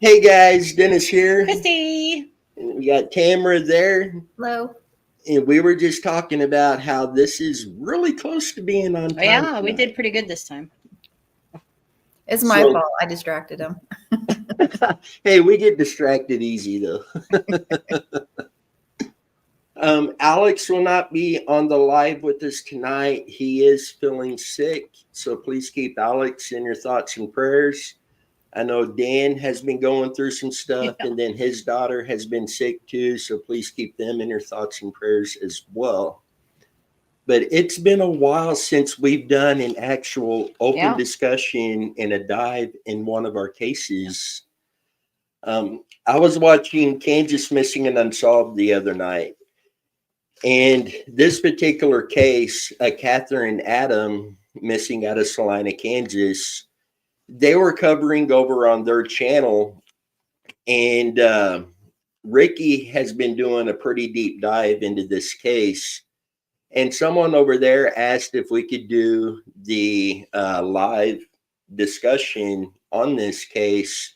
Hey guys, Dennis here. Christy. And we got Tamara there. Hello. And we were just talking about how this is really close to being on Oh, time. yeah, we tonight. did pretty good this time. It's my fault. I distracted him. Hey, we get distracted easy though. Alex will not be on the live with us tonight. He is feeling sick, so please keep Alex in your thoughts and prayers. I know Dan has been going through some stuff, and then his daughter has been sick too, so please keep them in your thoughts and prayers as well. But it's been a while since we've done an actual open discussion and a dive in one of our cases. I was watching Kansas Missing and Unsolved the other night. And this particular case, Kathryn Adam missing out of Salina, Kansas, they were covering over on their channel. And Ricky has been doing a pretty deep dive into this case. And someone over there asked if we could do the live discussion on this case.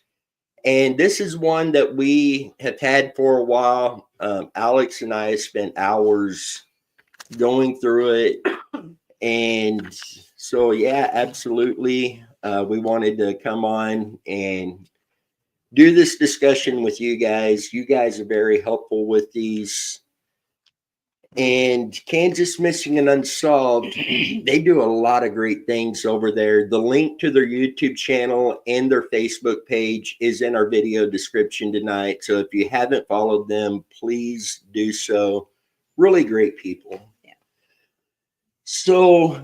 And this is one that we have had for a while. Alex and I have spent hours going through it. And so, yeah, absolutely. We wanted to come on and do this discussion with you guys. You guys are very helpful with these. And Kansas Missing and Unsolved, they do a lot of great things over there. The link to their YouTube channel and their Facebook page is in our video description tonight. So if you haven't followed them, please do so. Really great people. Yeah. So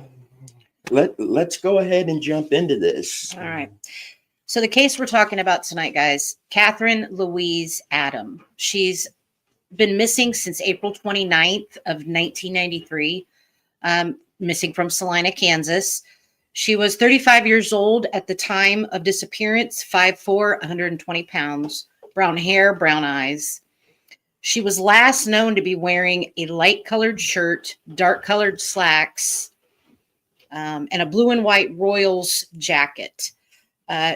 let's go ahead and jump into this. All right. So the case we're talking about tonight, guys, Kathryn Louise Adam. She's been missing since April 29th of 1993, missing from Salina, Kansas. She was 35 years old at the time of disappearance, 5'4", 120 pounds, brown hair, brown eyes. She was last known to be wearing a light-colored shirt, dark-colored slacks, and a blue and white Royals jacket.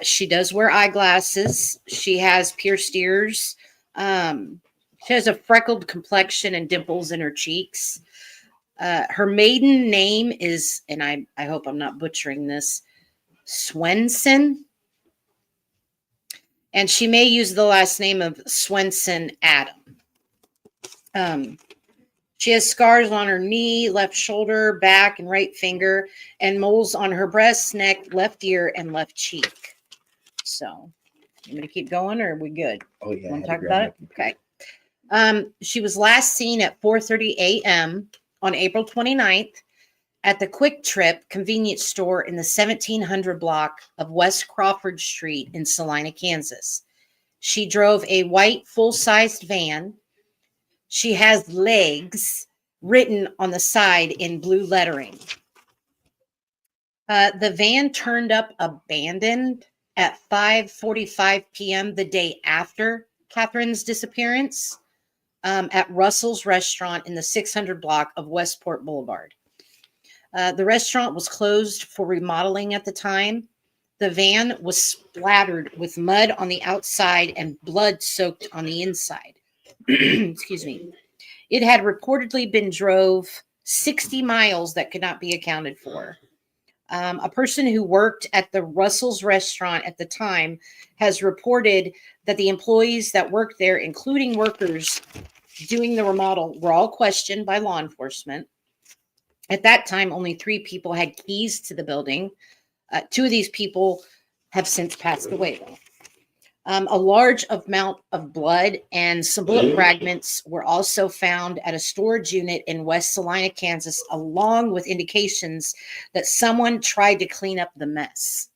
She does wear eyeglasses. She has pierced ears. She has a freckled complexion and dimples in her cheeks. Her maiden name is, and I hope I'm not butchering this, Swenson. And she may use the last name of Swenson Adam. She has scars on her knee, left shoulder, back, and right finger, and moles on her breast, neck, left ear, and left cheek. So, you want me to keep going, or are we good? Oh, yeah. Want to talk about it? Okay. She was last seen at 4:30 a.m. on April 29th at the Quick Trip convenience store in the 1700 block of West Crawford Street in Salina, Kansas. She drove a white full-sized van. She has legs written on the side in blue lettering. The van turned up abandoned at 5:45 p.m. the day after Kathryn's disappearance. At Russell's Restaurant in the 600 block of Westport Boulevard. The restaurant was closed for remodeling at the time. The van was splattered with mud on the outside and blood soaked on the inside. Excuse me. It had reportedly been drove 60 miles that could not be accounted for. A person who worked at the Russell's Restaurant at the time has reported that the employees that worked there, including workers doing the remodel, were all questioned by law enforcement. At that time, only 3 people had keys to the building. 2 of these people have since passed away, though. A large amount of blood and some bullet fragments were also found at a storage unit in West Salina, Kansas, along with indications that someone tried to clean up the mess.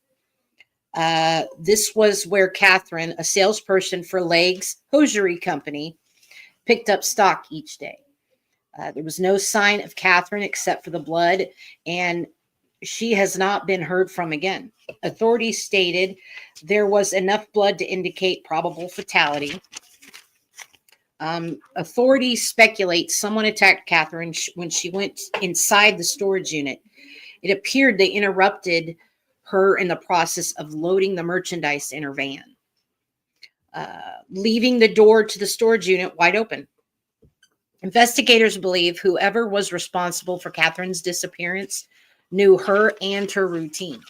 This was where Kathryn, a salesperson for Legs Hosiery Company, picked up stock each day. There was no sign of Kathryn except for the blood, and she has not been heard from again. Authorities stated there was enough blood to indicate probable fatality. Authorities speculate someone attacked Kathryn when she went inside the storage unit. It appeared they interrupted her in the process of loading the merchandise in her van. leaving the door to the storage unit wide open. Investigators believe whoever was responsible for Kathryn's disappearance knew her and her routine.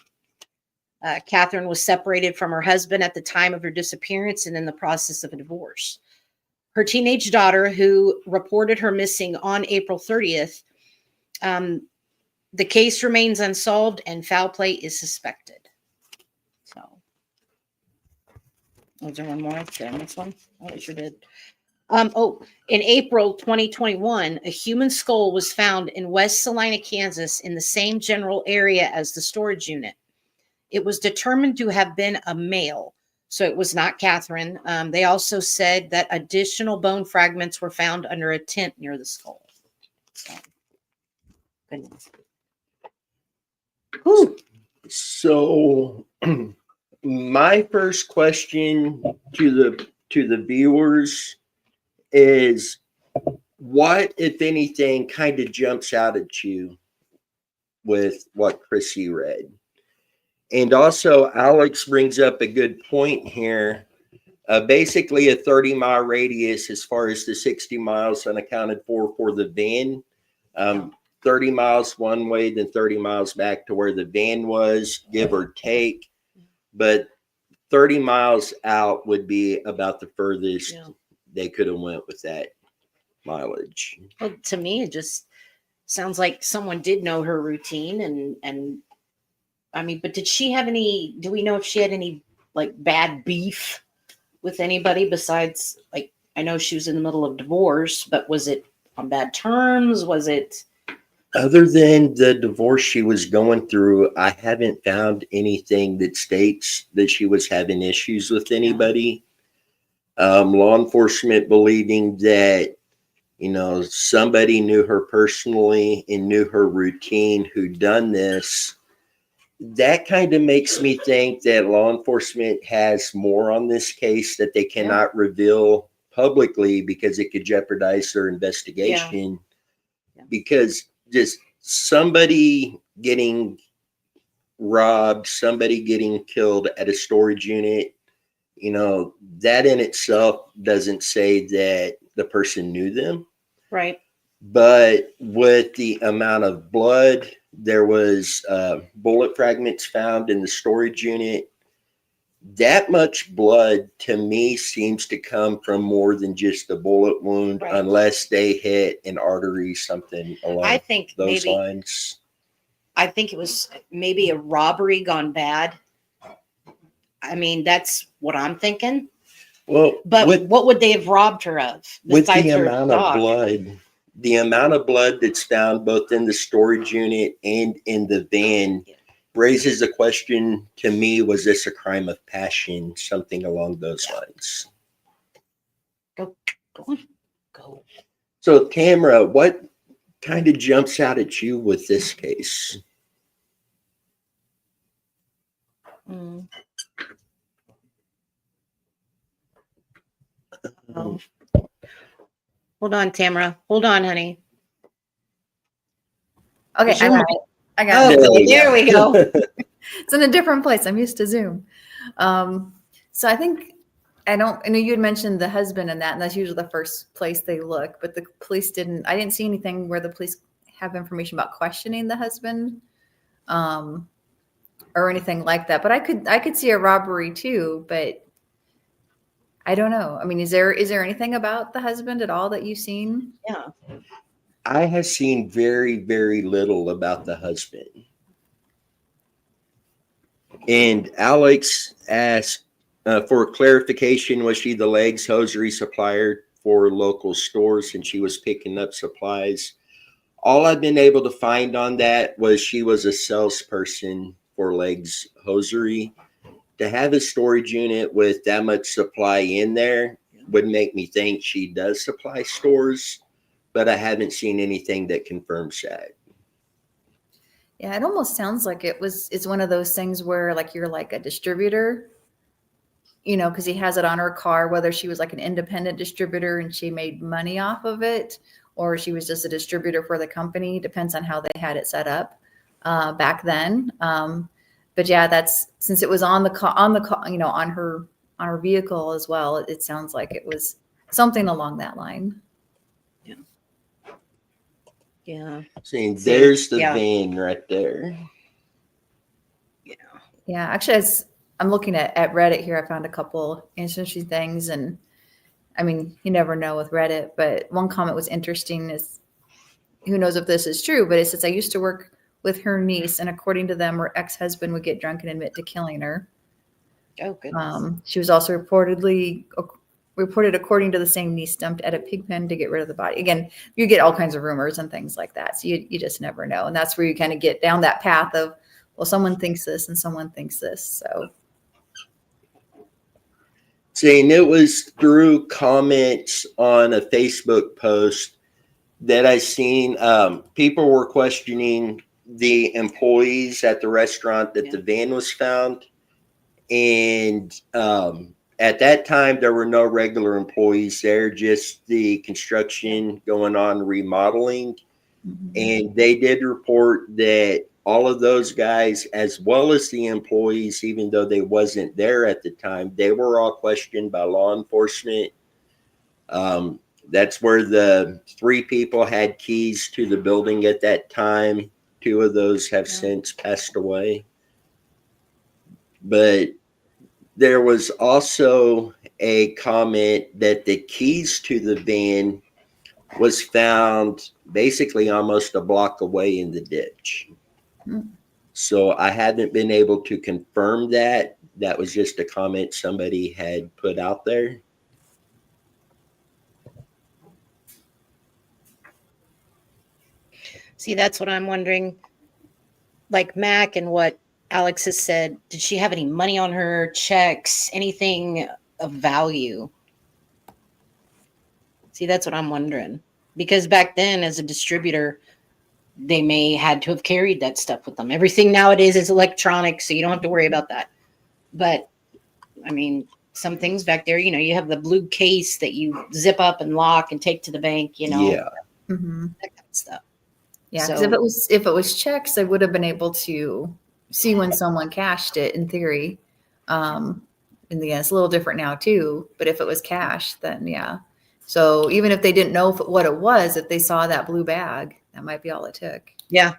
Kathryn was separated from her husband at the time of her disappearance and in the process of a divorce. Her teenage daughter, who reported her missing on April 30th, the case remains unsolved and foul play is suspected. So, was there one more? Did I miss one? Oh, I sure did. In April 2021, a human skull was found in West Salina, Kansas, in the same general area as the storage unit. It was determined to have been a male, so it was not Kathryn. They also said that additional bone fragments were found under a tent near the skull. So, goodness. Whew. So, my first question to the viewers is, what, if anything, kind of jumps out at you with what Chrissy read? And also, Alex brings up a good point here. Basically, a 30-mile radius as far as the 60 miles unaccounted for the van. 30 miles one way, then 30 miles back to where the van was, give or take. But 30 miles out would be about the furthest they could have went with that mileage. Well, to me, it just sounds like someone did know her routine, and I mean, but did she have any? Do we know if she had any like bad beef with anybody besides, like, I know she was in the middle of divorce, but was it on bad terms? Was it? Other than the divorce she was going through, I haven't found anything that states that she was having issues with anybody. Law enforcement believing that, somebody knew her personally and knew her routine who done this. That kind of makes me think that law enforcement has more on this case that they cannot reveal publicly because it could jeopardize their investigation. Because just somebody getting robbed, somebody getting killed at a storage unit, that in itself doesn't say that the person knew them. Right. But with the amount of blood, there was bullet fragments found in the storage unit. That much blood to me seems to come from more than just a bullet wound, unless they hit an artery, something along those lines. I think it was maybe a robbery gone bad. I mean, that's what I'm thinking. Well, but what would they have robbed her of? With the amount of blood, the amount of blood that's found both in the storage unit and in the van raises the question to me, was this a crime of passion? Something along those lines. Go. So, Tamara, what kind of jumps out at you with this case? Hold on, Tamara. Hold on, honey. Okay, I got it. There we go. It's in a different place. I'm used to Zoom. So I think, I know you had mentioned the husband and that's usually the first place they look, but the police I didn't see anything where the police have information about questioning the husband or anything like that. But I could see a robbery too, but I don't know. I mean, is there anything about the husband at all that you've seen? Yeah. I have seen very, very little about the husband. And Alex asked for clarification, was she the legs hosiery supplier for local stores and she was picking up supplies? All I've been able to find on that was she was a salesperson for legs hosiery. To have a storage unit with that much supply in there would make me think she does supply stores, but I haven't seen anything that confirms that. Yeah, it almost sounds like it's one of those things where like you're like a distributor, because he has it on her car, whether she was like an independent distributor and she made money off of it, or she was just a distributor for the company. Depends on how they had it set up back then. But yeah, that's, since it was on her her vehicle as well. It sounds like it was something along that line. Yeah. See, there's the yeah. van right there. Yeah, actually, as I'm looking at Reddit here, I found a couple interesting things. And I mean, you never know with Reddit, but one comment was interesting is, who knows if this is true, but it says, I used to work with her niece, and according to them, her ex-husband would get drunk and admit to killing her. Oh, goodness. She was also reported, according to the same niece, dumped at a pig pen to get rid of the body. Again, you get all kinds of rumors and things like that. So you just never know. And that's where you kind of get down that path of, well, someone thinks this and someone thinks this. So. Saying it was through comments on a Facebook post that I seen. People were questioning the employees at the restaurant that the van was found. And at that time, there were no regular employees there, just the construction going on, remodeling. Mm-hmm. And they did report that all of those guys, as well as the employees, even though they wasn't there at the time, they were all questioned by law enforcement. That's where the 3 people had keys to the building at that time. 2 of those have since passed away. But there was also a comment that the keys to the van was found basically almost a block away in the ditch. So I haven't been able to confirm that. That was just a comment somebody had put out there. See, that's what I'm wondering. Like Mac and what Alex has said, did she have any money on her, checks, anything of value? See, that's what I'm wondering. Because back then, as a distributor, they may had to have carried that stuff with them. Everything nowadays is electronic, so you don't have to worry about that. But, I mean, some things back there, you have the blue case that you zip up and lock and take to the bank, Yeah. Mm-hmm. That kind of stuff. Yeah, because if it was checks, they would have been able to see when someone cashed it in theory. And again, it's a little different now too. But if it was cash, then yeah. So even if they didn't know what it was, if they saw that blue bag, that might be all it took. Yeah.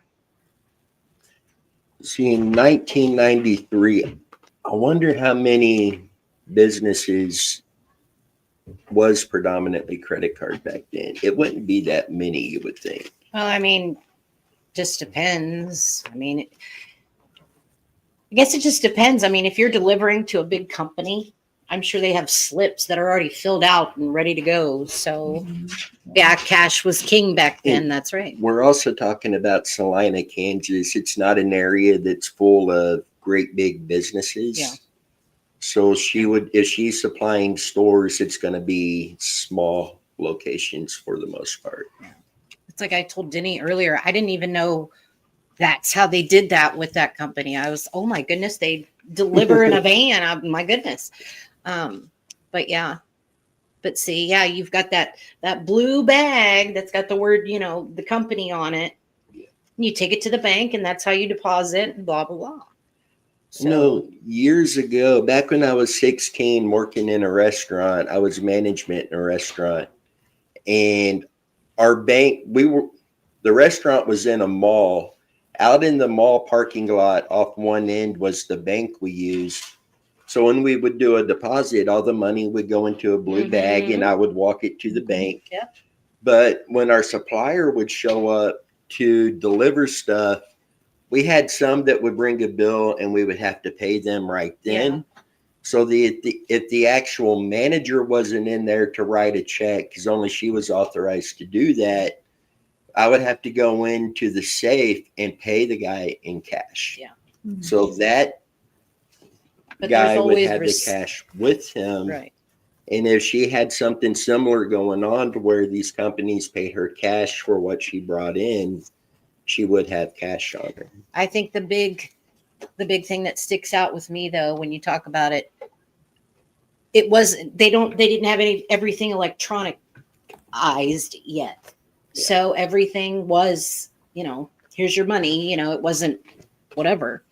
See, in 1993, I wonder how many businesses was predominantly credit card back then. It wouldn't be that many, you would think. Well, I mean, just depends. I mean, I guess it just depends. I mean, if you're delivering to a big company, I'm sure they have slips that are already filled out and ready to go. So, yeah, cash was king back then. That's right. We're also talking about Salina, Kansas. It's not an area that's full of great big businesses. Yeah. So if she's supplying stores, it's going to be small locations for the most part. Yeah. It's like I told Denny earlier, I didn't even know that's how they did that with that company. I was, oh my goodness, they deliver in a van. My goodness. But yeah, but see, yeah, you've got that blue bag that's got the word, the company on it. Yeah. You take it to the bank and that's how you deposit and blah, blah, blah. So, years ago, back when I was 16 working in a restaurant, I was management in a restaurant, and our bank, the restaurant was in a mall. Out in the mall parking lot off one end was the bank we used. So when we would do a deposit, all the money would go into a blue bag and I would walk it to the bank. Yep. But when our supplier would show up to deliver stuff, we had some that would bring a bill and we would have to pay them right then. Yeah. So if the actual manager wasn't in there to write a check, because only she was authorized to do that, I would have to go into the safe and pay the guy in cash. Yeah. Mm-hmm. So that guy would have the cash with him. Right. And if she had something similar going on to where these companies paid her cash for what she brought in, she would have cash on her. I think the big thing that sticks out with me though, when you talk about it, it wasn't, they didn't have everything electronicized yet. Yeah. So everything was, here's your money, it wasn't whatever.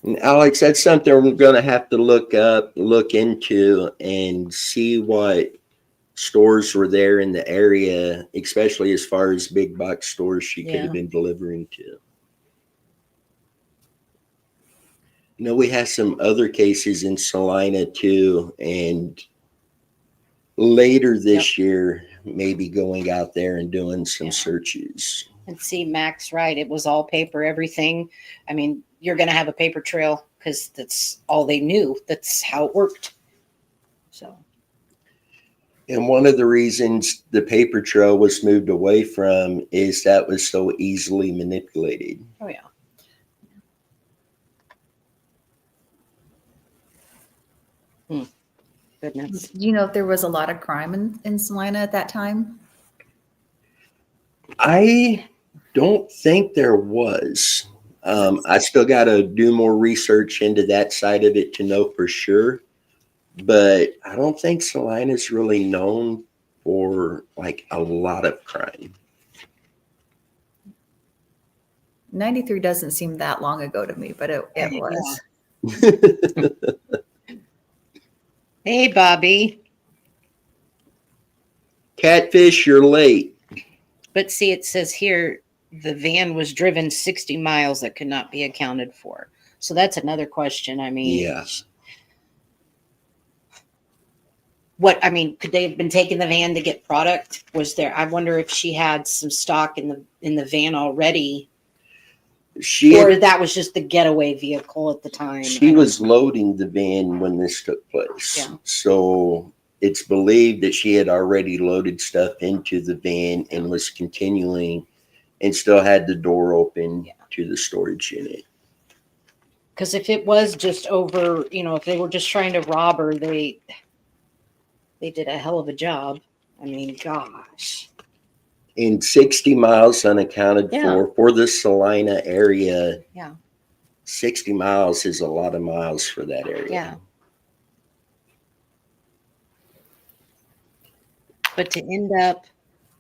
And Alex, that's something we're going to have to look into, and see what stores were there in the area, especially as far as big box stores she could Yeah. have been delivering to. You know, we have some other cases in Salina too, and later this year, maybe going out there and doing some searches. And see, Mac's right. It was all paper, everything. I mean, you're going to have a paper trail because that's all they knew. That's how it worked. So, And one of the reasons the paper trail was moved away from is that was so easily manipulated. oh, yeah. Goodness. Do you know if there was a lot of crime in Salina at that time? I don't think there was. I still got to do more research into that side of it to know for sure. But I don't think Salina's really known for like a lot of crime. 93 doesn't seem that long ago to me, but it was. Hey, Bobby. Catfish, you're late. But see, it says here the van was driven 60 miles that could not be accounted for. So that's another question. I mean, Yes. Could they have been taking the van to get product? Was there? I wonder if she had some stock in the van already, or that was just the getaway vehicle at the time. She was loading the van when this took place. Yeah. So it's believed that she had already loaded stuff into the van and was continuing, and still had the door open to the storage unit. Because if it was just over, if they were just trying to rob her, they did a hell of a job. I mean, gosh. In 60 miles unaccounted for the Salina area. Yeah. 60 miles is a lot of miles for that area. Yeah. But to end up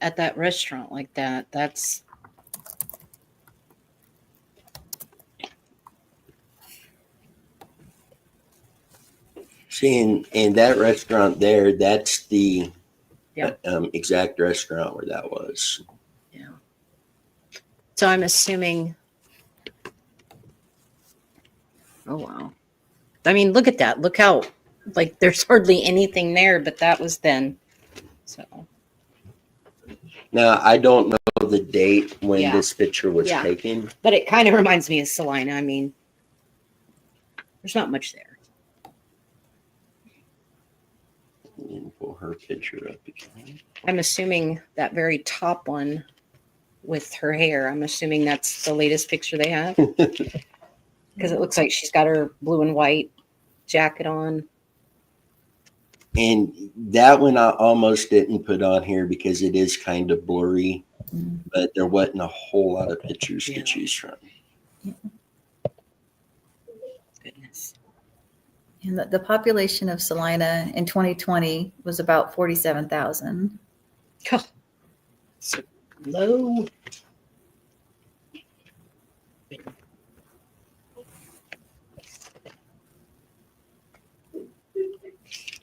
at that restaurant like that, that's. See, in that restaurant there, that's the exact restaurant where that was. Yeah. So I'm assuming. Oh, wow. I mean, look at that. Look how, there's hardly anything there, but that was then. So. Now, I don't know the date when this picture was taken. But it kind of reminds me of Salina. I mean, there's not much there. And pull her picture up again. I'm assuming that very top one with her hair, I'm assuming that's the latest picture they have. Because it looks like she's got her blue and white jacket on. And that one I almost didn't put on here because it is kind of blurry, but there wasn't a whole lot of pictures to choose from. Goodness. And the population of Salina in 2020 was about 47,000. Oh, so low.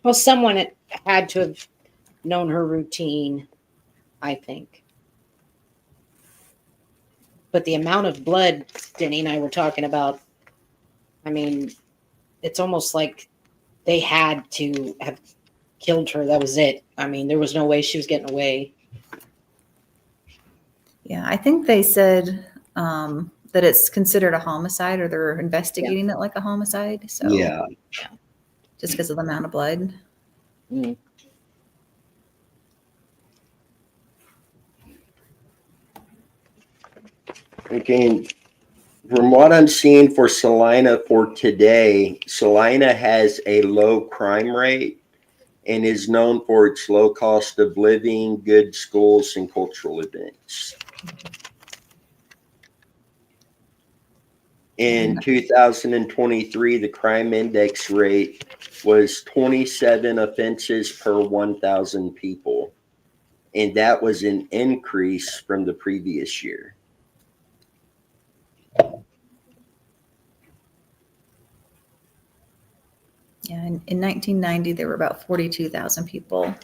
Well, someone had to have known her routine, I think. But the amount of blood Denny and I were talking about, I mean, it's almost like they had to have killed her. That was it. I mean, there was no way she was getting away. Yeah, I think they said that it's considered a homicide, or they're investigating it like a homicide. So just because of the amount of blood. Mm. Okay, from what I'm seeing for Salina for today, Salina has a low crime rate and is known for its low cost of living, good schools, and cultural events. In 2023, the crime index rate was 27 offenses per 1,000 people, and that was an increase from the previous year. Yeah, in 1990, there were about 42,000 people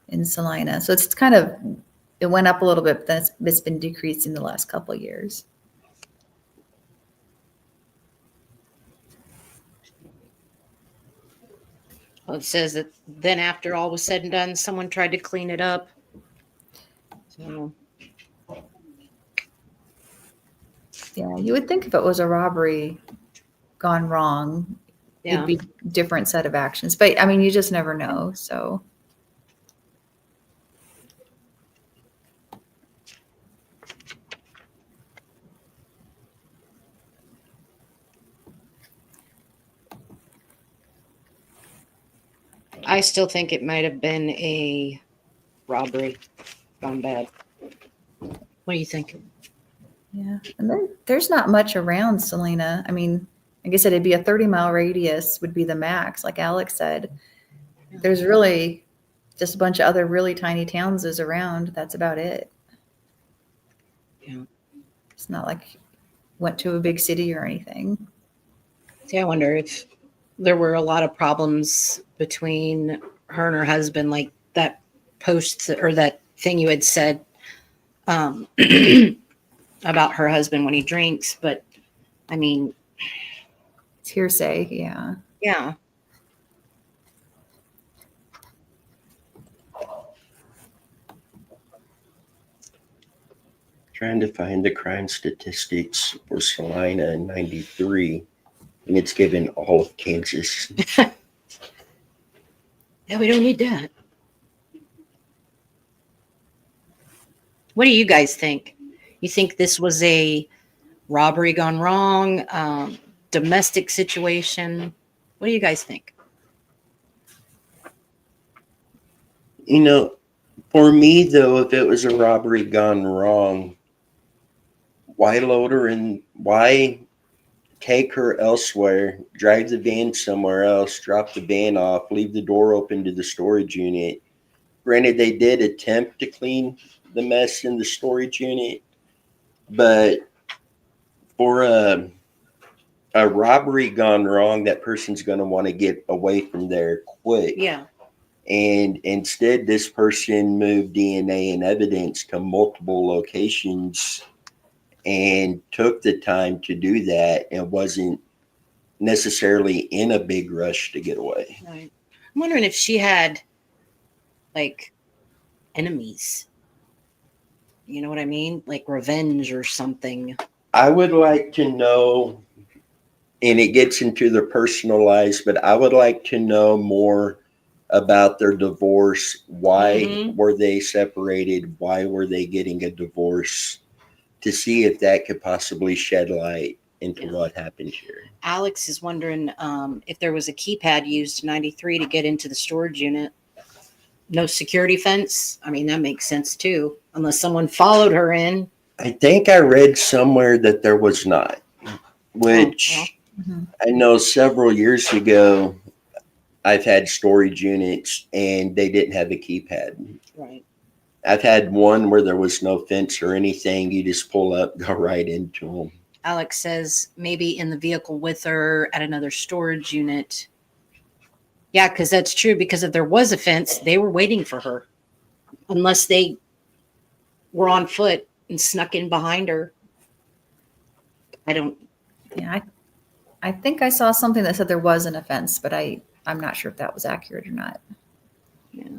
in Salina. So it's kind of, it went up a little bit, but then it's been decreasing the last couple of years. Well, it says that then after all was said and done, someone tried to clean it up. So, Yeah, you would think if it was a robbery gone wrong, yeah. it'd be a different set of actions. But I mean, you just never know. So I still think it might have been a robbery gone bad. What do you think? yeah, and there's not much around Salina. I mean, like I said, it'd be a 30-mile radius would be the max, like Alex said. There's really just a bunch of other really tiny towns is around. That's about it. Yeah. It's not like went to a big city or anything. See, I wonder if there were a lot of problems between her and her husband, like that post or that thing you had said about her husband when he drinks. But I mean, It's hearsay. Yeah. yeah. Trying to find the crime statistics for Salina in 93, and it's given all of Kansas. Yeah, we don't need that. What do you guys think? You think this was a robbery gone wrong, domestic situation? What do you guys think? You know, for me, though, if it was a robbery gone wrong, why load her and why take her elsewhere, drive the van somewhere else, drop the van off, leave the door open to the storage unit? Granted, they did attempt to clean the mess in the storage unit, but for a robbery gone wrong, that person's going to want to get away from there quick. Yeah. And instead, this person moved DNA and evidence to multiple locations and took the time to do that and wasn't necessarily in a big rush to get away. Right. I'm wondering if she had like enemies. You know what I mean? Like revenge or something. I would like to know, and it gets into the personal lives, but I would like to know more about their divorce. Why were they separated? Why were they getting a divorce? To see if that could possibly shed light into what happened here. Alex is wondering if there was a keypad used in 93 to get into the storage unit. No security fence. I mean, that makes sense too, unless someone followed her in. I think I read somewhere that there was not, which I know several years ago, I've had storage units and they didn't have a keypad. Right. I've had one where there was no fence or anything. You just pull up, go right into them. Alex says maybe in the vehicle with her at another storage unit. Yeah, because that's true. Because if there was a fence, they were waiting for her. Unless they were on foot and snuck in behind her. I don't. Yeah, I think I saw something that said there was an offense, but I'm not sure if that was accurate or not. Yeah.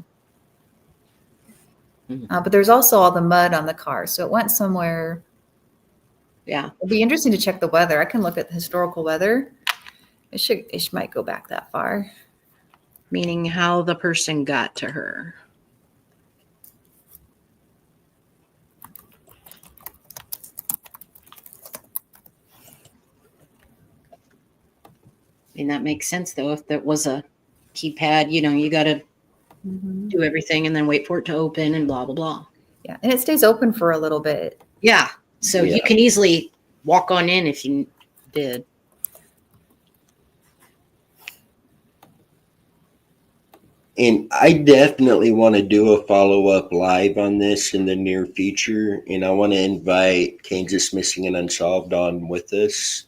But there's also all the mud on the car, so it went somewhere. Yeah, it'd be interesting to check the weather. I can look at the historical weather. It might go back that far. Meaning how the person got to her. I mean, that makes sense though. If there was a keypad, you got to do everything and then wait for it to open and blah, blah, blah. Yeah. And it stays open for a little bit. Yeah. So you can easily walk on in if you did. And I definitely want to do a follow-up live on this in the near future. And I want to invite Kansas Missing and Unsolved on with us.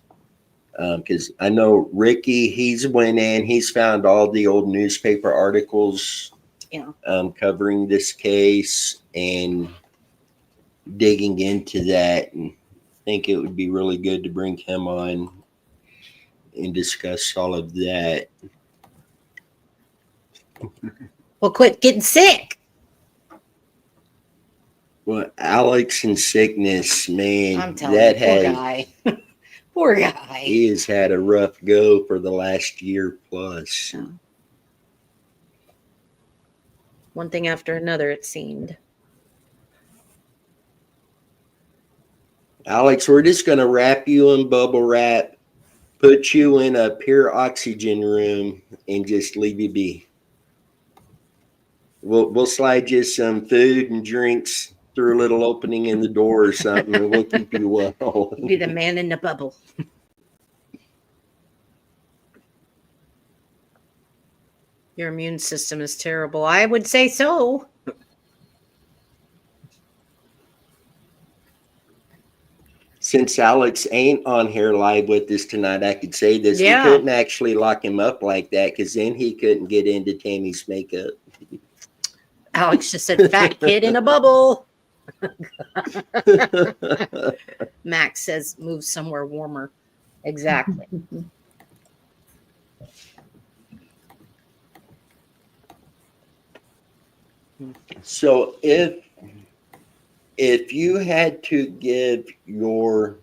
Because I know Ricky, he's went in, he's found all the old newspaper articles Yeah. covering this case and digging into that. And I think it would be really good to bring him on and discuss all of that. Well, quit getting sick. Well, Alex and sickness, man, I'm telling you, that poor has guy. Poor guy. he has had a rough go for the last year plus. Yeah. One thing after another, it seemed. Alex, we're just gonna wrap you in bubble wrap, put you in a pure oxygen room, and just leave you be. We'll slide you some food and drinks through a little opening in the door or something, and we'll keep you well. Be the man in the bubble. Your immune system is terrible. I would say so. Since Alex ain't on here live with us tonight, I could say this. Yeah. We couldn't actually lock him up like that because then he couldn't get into Tammy's makeup. Alex just said fat kid in a bubble. Max says move somewhere warmer. Exactly. So if you had to give your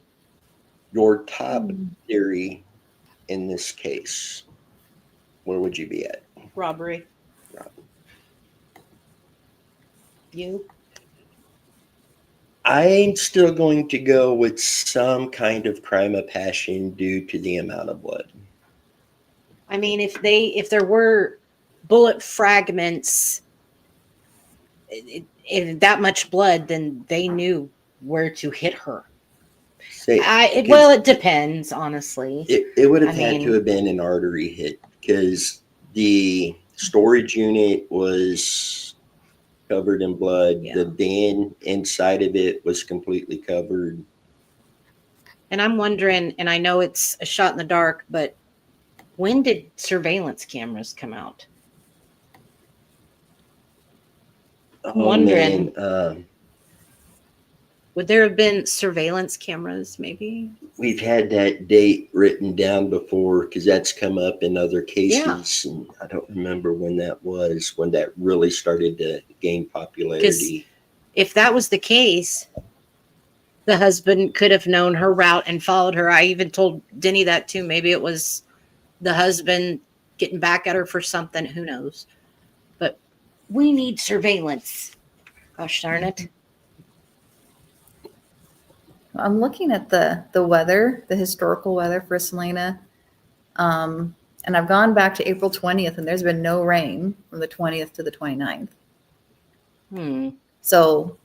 top theory in this case, where would you be at? Robbery. You? I'm still going to go with some kind of crime of passion due to the amount of blood. I mean, if there were bullet fragments, if that much blood, then they knew where to hit her. Well, it depends, honestly. It would have had to have been an artery hit because the storage unit was covered in blood. Yeah. The van inside of it was completely covered. And I'm wondering, and I know it's a shot in the dark, but when did surveillance cameras come out? I'm wondering. Would there have been surveillance cameras, maybe? We've had that date written down before because that's come up in other cases. Yeah. And I don't remember when that was, when that really started to gain popularity. If that was the case, the husband could have known her route and followed her. I even told Denny that too. Maybe it was the husband getting back at her for something. Who knows? But we need surveillance. Gosh darn it. I'm looking at the weather, the historical weather for Selena. And I've gone back to April 20th, and there's been no rain from the 20th to the 29th. So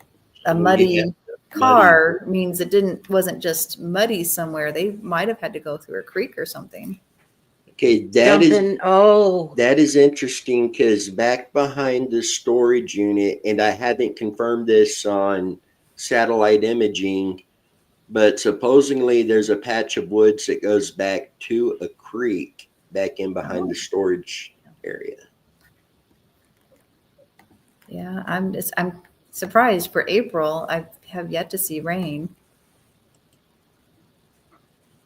a muddy car means it wasn't just muddy somewhere. They might have had to go through a creek or something. Okay, that is interesting because back behind the storage unit, and I haven't confirmed this on satellite imaging, but supposedly there's a patch of woods that goes back to a creek back in behind the storage area. Yeah, I'm surprised for April. I have yet to see rain.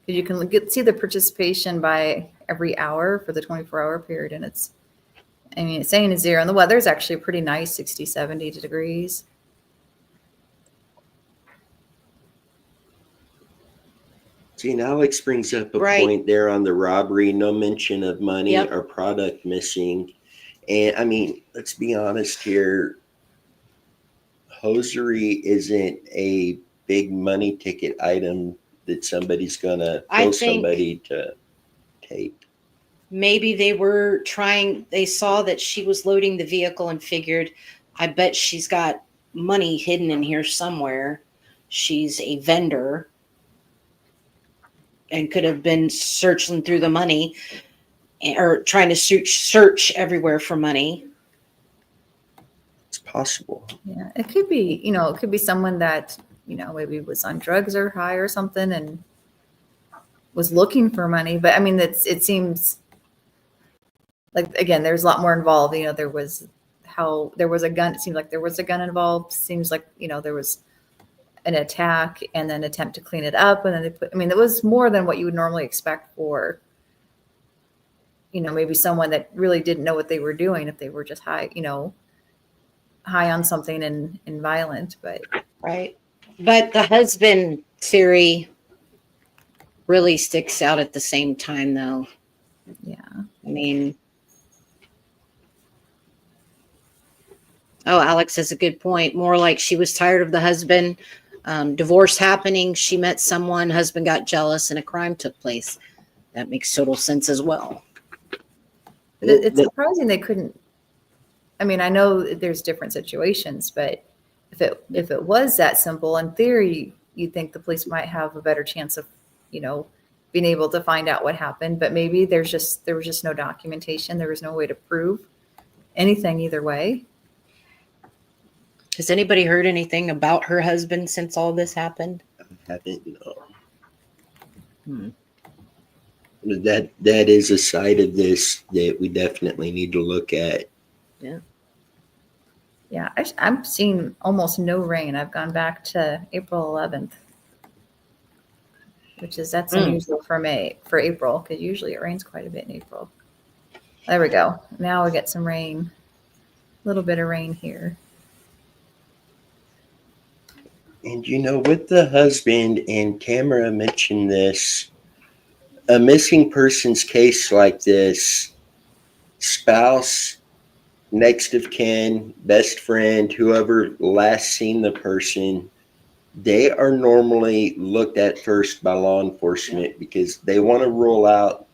You can see the participation by every hour for the 24-hour period, and it's saying it's zero. And the weather is actually pretty nice, 60, 70 degrees. See, and Alex brings up a point there on the robbery, no mention of money or product missing. And I mean, let's be honest here. Hosiery isn't a big money ticket item that somebody's going to kill somebody to take. Maybe they saw that she was loading the vehicle and figured, I bet she's got money hidden in here somewhere. She's a vendor. And could have been searching through the money or trying to search everywhere for money. It's possible. Yeah, it could be, it could be someone that, maybe was on drugs or high or something and was looking for money. But I mean, it seems like, again, there's a lot more involved. You know, there was a gun. It seemed like there was a gun involved. Seems like, you know, there was an attack and then attempt to clean it up. And then I mean, it was more than what you would normally expect for, you know, maybe someone that really didn't know what they were doing, if they were just high on something and violent. But Right. But the husband theory really sticks out at the same time, though. yeah. I mean, oh, Alex has a good point. More like she was tired of the husband, divorce happening. She met someone, husband got jealous, and a crime took place. That makes total sense as well. But it's surprising they couldn't. I mean, I know there's different situations, but if it was that simple, in theory, you'd think the police might have a better chance of, you know, being able to find out what happened. But maybe there was just no documentation. There was no way to prove anything either way. Has anybody heard anything about her husband since all this happened? I haven't, no. Hmm. That is a side of this that we definitely need to look at. Yeah. Yeah, I'm seeing almost no rain. I've gone back to April 11th, that's unusual for April, because usually it rains quite a bit in April. There we go. Now we get some rain, a little bit of rain here. And you know, with the husband, and Tamara mentioned this, a missing persons case like this, spouse, next of kin, best friend, whoever last seen the person, they are normally looked at first by law enforcement because they want to rule out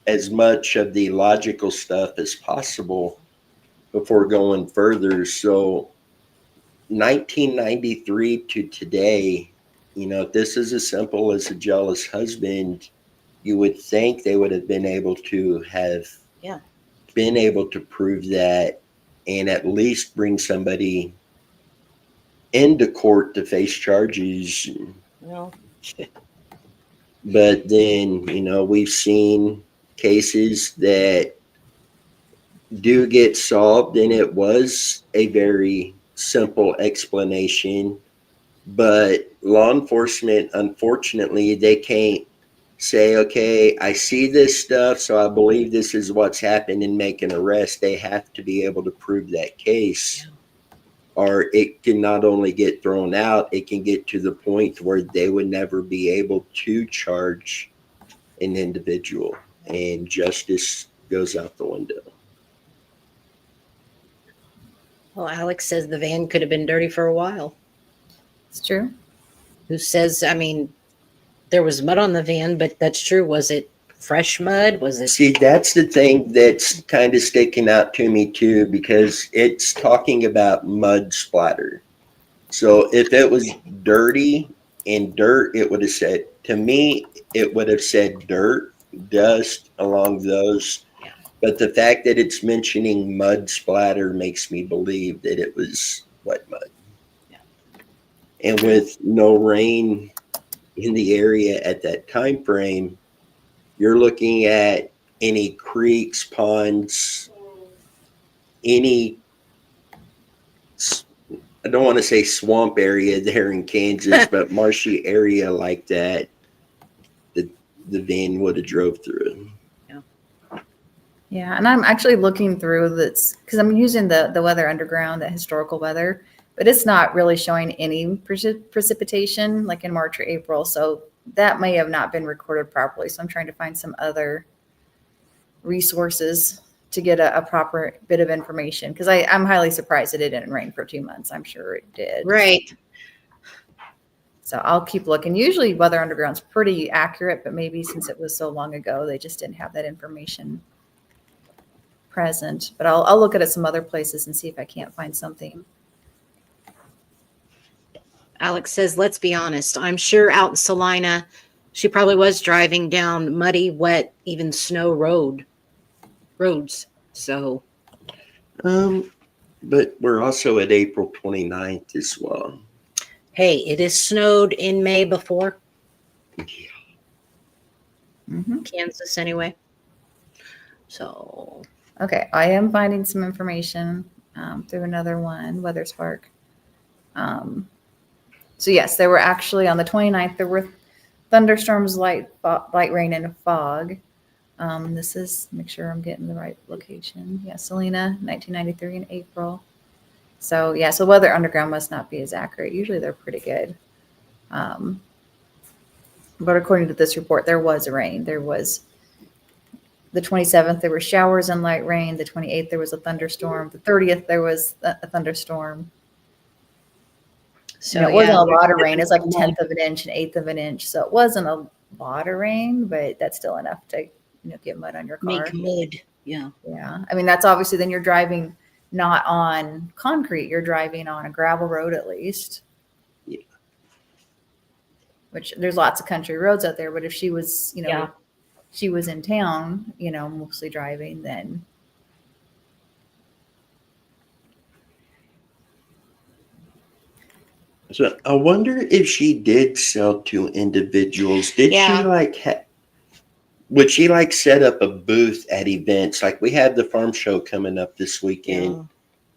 as much of the logical stuff as possible before going further. So 1993 to today, you know, if this is as simple as a jealous husband, you would think they would have been able to prove that and at least bring somebody into court to face charges. Well, but then, you know, we've seen cases that do get solved and it was a very simple explanation, but law enforcement, unfortunately, they can't say, okay, I see this stuff, so I believe this is what's happened, and make an arrest. They have to be able to prove that case, or it can not only get thrown out, it can get to the point where they would never be able to charge an individual, and justice goes out the window. well, Alex says the van could have been dirty for a while. It's true. Who says, I mean, there was mud on the van, but that's true. Was it fresh mud? Was it? See, that's the thing that's kind of sticking out to me too, because it's talking about mud splatter. So if it was dirty and dirt, it would have said, to me, it would have said dirt, dust, along those. Yeah. But the fact that it's mentioning mud splatter makes me believe that it was wet mud. Yeah. And with no rain in the area at that time frame, you're looking at any creeks, ponds, any, I don't want to say swamp area there in Kansas, but marshy area like that, the van would have drove through. Yeah, and I'm actually looking through this because I'm using the Weather Underground, the historical weather, but it's not really showing any precipitation like in March or April. So that may have not been recorded properly. So I'm trying to find some other resources to get a proper bit of information, because I'm highly surprised that it didn't rain for 2 months. I'm sure it did. Right. So I'll keep looking. Usually Weather Underground's pretty accurate, but maybe since it was so long ago, they just didn't have that information present. But I'll look at some other places and see if I can't find something. Alex says, let's be honest. I'm sure out in Salina, she probably was driving down muddy, wet, even snow roads. So, but we're also at April 29th as well. hey, it has snowed in May before. Yeah. Mhm. Kansas anyway. So Okay, I am finding some information through another one, Weather Spark. So yes, there were actually on the 29th, there were thunderstorms, light rain, and fog. This is, make sure I'm getting the right location. Yeah, Selena, 1993 in April. So yeah, so Weather Underground must not be as accurate. Usually they're pretty good. But according to this report, there was rain. There was the 27th, there were showers and light rain. The 28th, there was a thunderstorm. The 30th, there was a thunderstorm. And so it wasn't yeah, a there's lot of rain. It's like a different- tenth of an inch, an eighth of an inch. So it wasn't a lot of rain, but that's still enough to, get mud on your car. make mud. Yeah. Yeah. I mean, that's obviously then you're driving not on concrete, you're driving on a gravel road at least. Yeah. Which there's lots of country roads out there, but if she was, Yeah. she was in town, mostly driving, then So I wonder if she did sell to individuals. Did Yeah. she would she set up a booth at events? Like we have the farm show coming up this weekend. Yeah.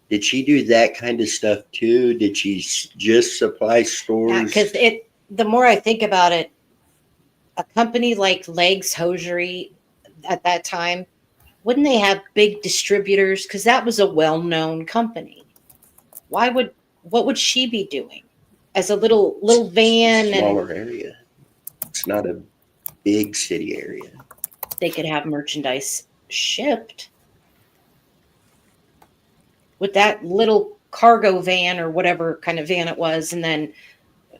Did she do that kind of stuff too? Did she just supply stores? Because the more I think about it, a company like Legs Hosiery at that time, wouldn't they have big distributors? Because that was a well-known company. What would she be doing as a little van? Smaller area. It's not a big city area. They could have merchandise shipped with that little cargo van or whatever kind of van it was. And then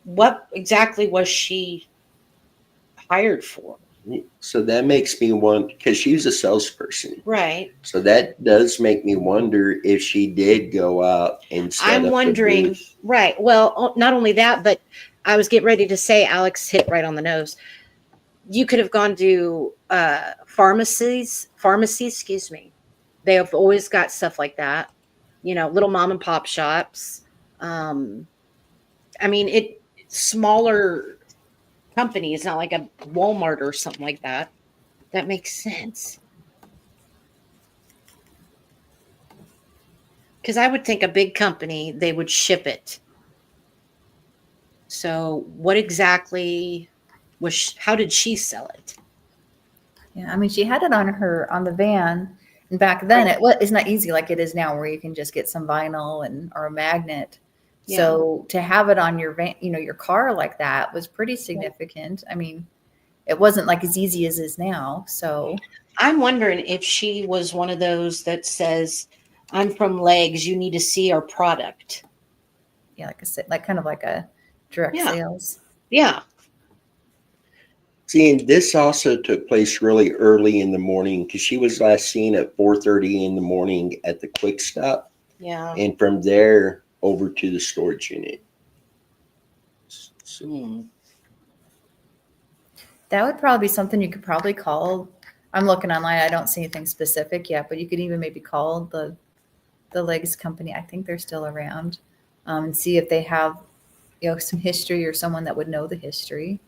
what exactly was she hired for? So that makes me wonder, because she's a salesperson. Right. So that does make me wonder if she did go out and set I'm up wondering, the booth. right. Well, not only that, but I was getting ready to say, Alex hit right on the nose. You could have gone to pharmacies, excuse me. They have always got stuff like that, little mom and pop shops. I mean, smaller companies, not like a Walmart or something like that. That makes sense. Because I would think a big company, they would ship it. So what exactly how did she sell it? yeah, I mean, she had it on the van. And back then it's not easy like it is now where you can just get some vinyl or a magnet. Yeah. So to have it on your van, your car like that was pretty significant. I mean, it wasn't like as easy as it is now. So I'm wondering if she was one of those that says, I'm from Legs, you need to see our product. yeah, like kind of like a direct sales. Yeah. See, and this also took place really early in the morning because she was last seen at 4:30 in the morning at the Quick Stop. Yeah. And from there over to the storage unit. So, That would probably be something you could probably call. I'm looking online. I don't see anything specific yet, but you could even maybe call the Legs company. I think they're still around, and see if they have, some history or someone that would know the history.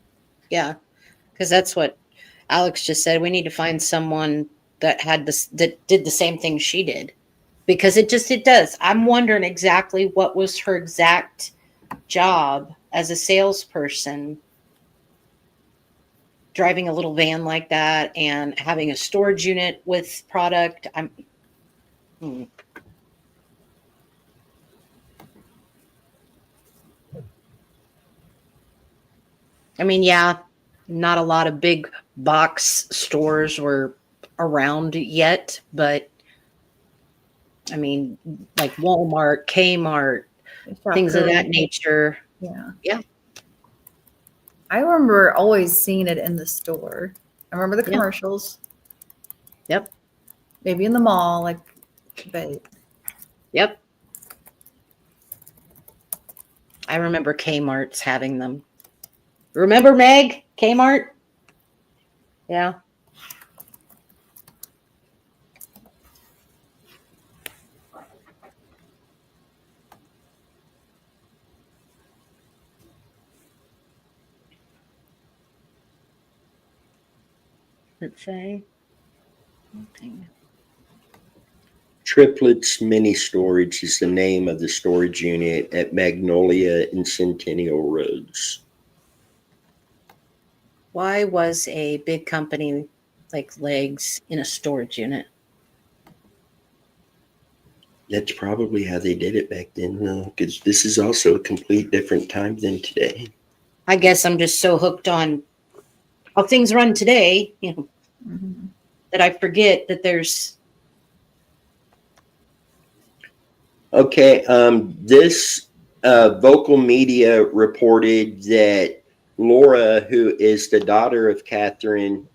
Yeah. Because that's what Alex just said. We need to find someone that that did the same thing she did. Because it does. I'm wondering exactly what was her exact job as a salesperson, driving a little van like that and having a storage unit with product. I mean, yeah, not a lot of big box stores were around yet, but I mean, like Walmart, Kmart, things of that nature. Yeah. Yeah. I remember always seeing it in the store. I remember the commercials. Yep. Maybe in the mall, but. Yep. I remember Kmart's having them. Remember Meg? Kmart? Yeah. Let's say. Okay. Triplets Mini Storage is the name of the storage unit at Magnolia and Centennial Roads. Why was a big company like Legs in a storage unit? That's probably how they did it back then, because this is also a complete different time than today. I guess I'm just so hooked on how things run today, Mhm. that I forget that there's. Okay, this Vocal Media reported that Laura, who is the daughter of Kathryn,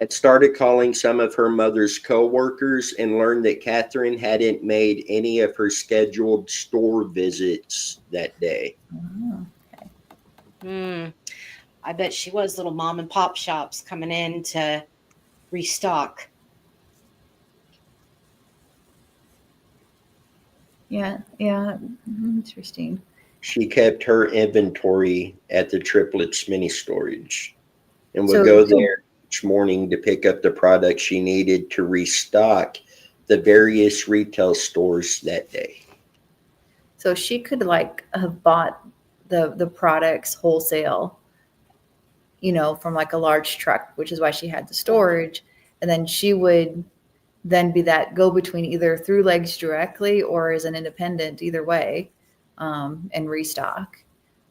had started calling some of her mother's co-workers and learned that Kathryn hadn't made any of her scheduled store visits that day. Oh, I bet she was little mom and pop shops coming in to restock. yeah. Interesting. She kept her inventory at the Triplets Mini Storage and would So- go there each morning to pick up the products she needed to restock the various retail stores that day. So she could like have bought the products wholesale, from like a large truck, which is why she had the storage. And then she would then be that go between either through Legs directly or as an independent, either way, and restock.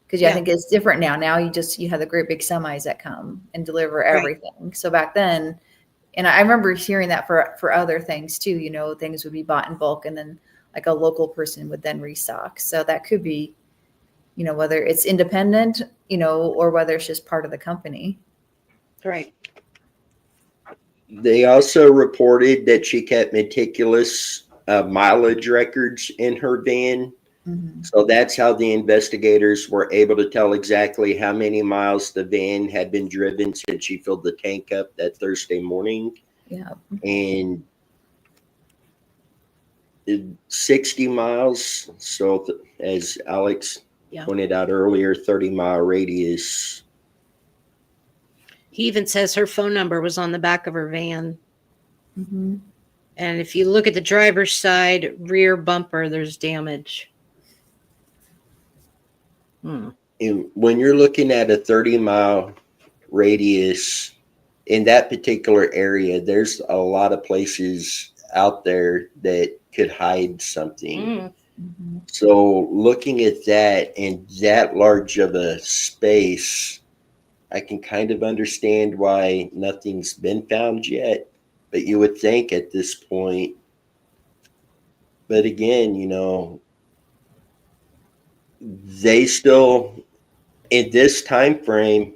Because I Yeah. think it's different now. Now you have the great big semis that come and deliver everything. So back then, and I remember hearing that for other things too, things would be bought in bulk and then like a local person would then restock. So that could be, whether it's independent, or whether it's just part of the company. Right. They also reported that she kept meticulous mileage records in her van. Mm-hmm. So that's how the investigators were able to tell exactly how many miles the van had been driven since she filled the tank up that Thursday morning. Yeah. And 60 miles. So as Alex pointed out earlier, 30-mile radius. He even says her phone number was on the back of her van. Mm-hmm. And if you look at the driver's side rear bumper, there's damage. And when you're looking at a 30-mile radius in that particular area, there's a lot of places out there that could hide something. Mm-hmm. So looking at that and that large of a space, I can kind of understand why nothing's been found yet. But you would think at this point. But again, they still, in this time frame,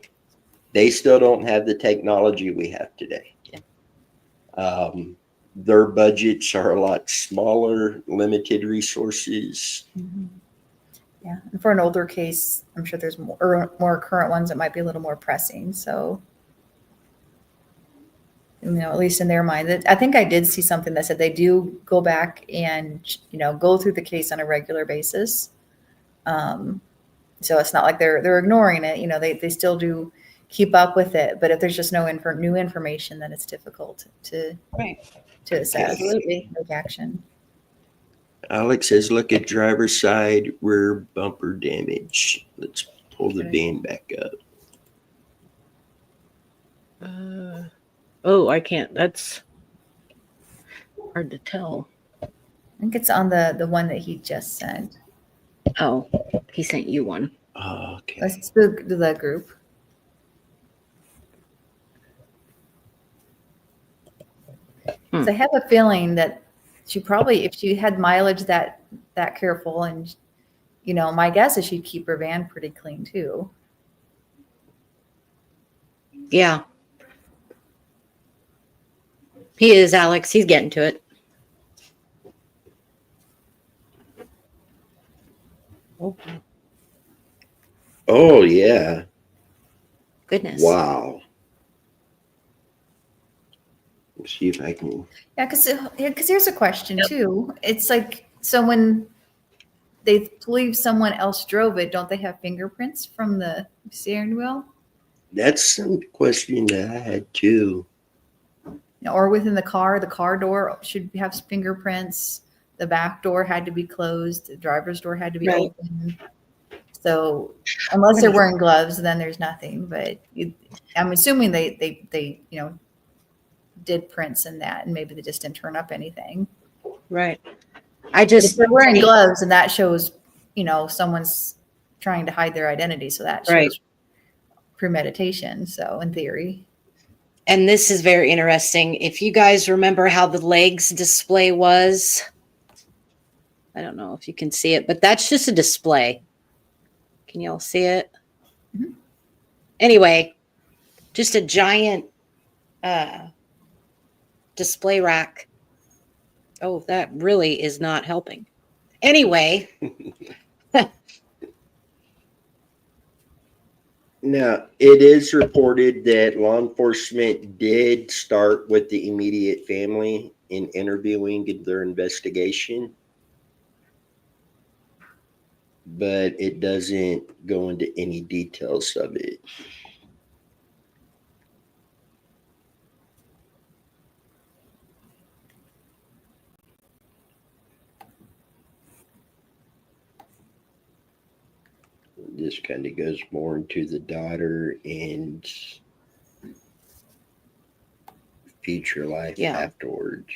they still don't have the technology we have today. Yeah. Their budgets are a lot smaller, limited resources. Mm-hmm. Yeah. And for an older case, I'm sure there's more current ones that might be a little more pressing. So, at least in their mind, I think I did see something that said they do go back and, go through the case on a regular basis. So it's not like they're ignoring it. They still do keep up with it. But if there's just no new information, then it's difficult to assess, Absolutely. take action. Alex says, look at driver's side rear bumper damage. Let's pull the van back up. I can't. That's hard to tell. I think it's on the one that he just sent. Oh, he sent you one. Oh, okay. Let's do the group. So I have a feeling that she probably, if she had mileage that careful, and my guess is she'd keep her van pretty clean too. Yeah. He is, Alex. He's getting to it. Oh, yeah. Goodness. Wow. Let's see if I can. Yeah, because here's a question too. It's like, so when they believe someone else drove it, don't they have fingerprints from the steering wheel? That's some question that I had too. or within the car door should have fingerprints. The back door had to be closed. The driver's door had to be Right. open. So unless they're wearing gloves, then there's nothing. But I'm assuming they did prints in that, and maybe they just didn't turn up anything. Right. I But if just they're wearing gloves, and that shows, someone's trying to hide their identity. So that shows Right. premeditation. So in theory. And this is very interesting. If you guys remember how the legs display was, I don't know if you can see it, but that's just a display. Can y'all see it? Mhm. Anyway, just a giant display rack. Oh, that really is not helping. Anyway. Now, it is reported that law enforcement did start with the immediate family in interviewing in their investigation, but it doesn't go into any details of it. This kind of goes more into the daughter and future life afterwards.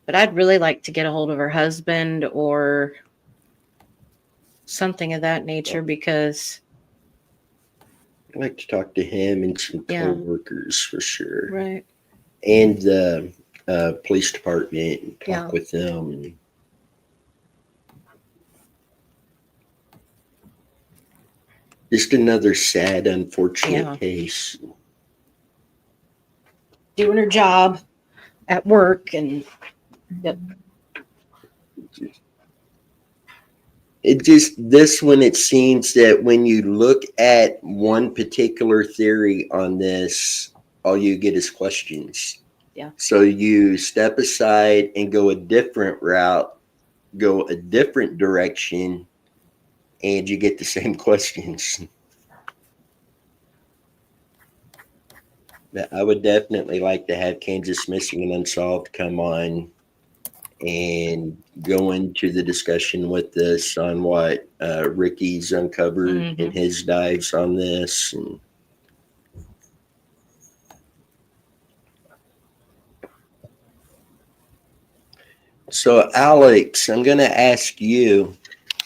But I'd really like to get a hold of her husband or something of that nature, because I'd like to talk to him and some co-workers for sure. Right. And the police department and talk with them. And just another sad, unfortunate case. Doing her job at work, and this one, it seems that when you look at one particular theory on this, all you get is questions. Yeah. So you step aside and go a different route, go a different direction, and you get the same questions. But I would definitely like to have Kansas Missing and Unsolved come on and go into the discussion with us on what Ricky's uncovered in his dives on this. And so, Alex, I'm going to ask you,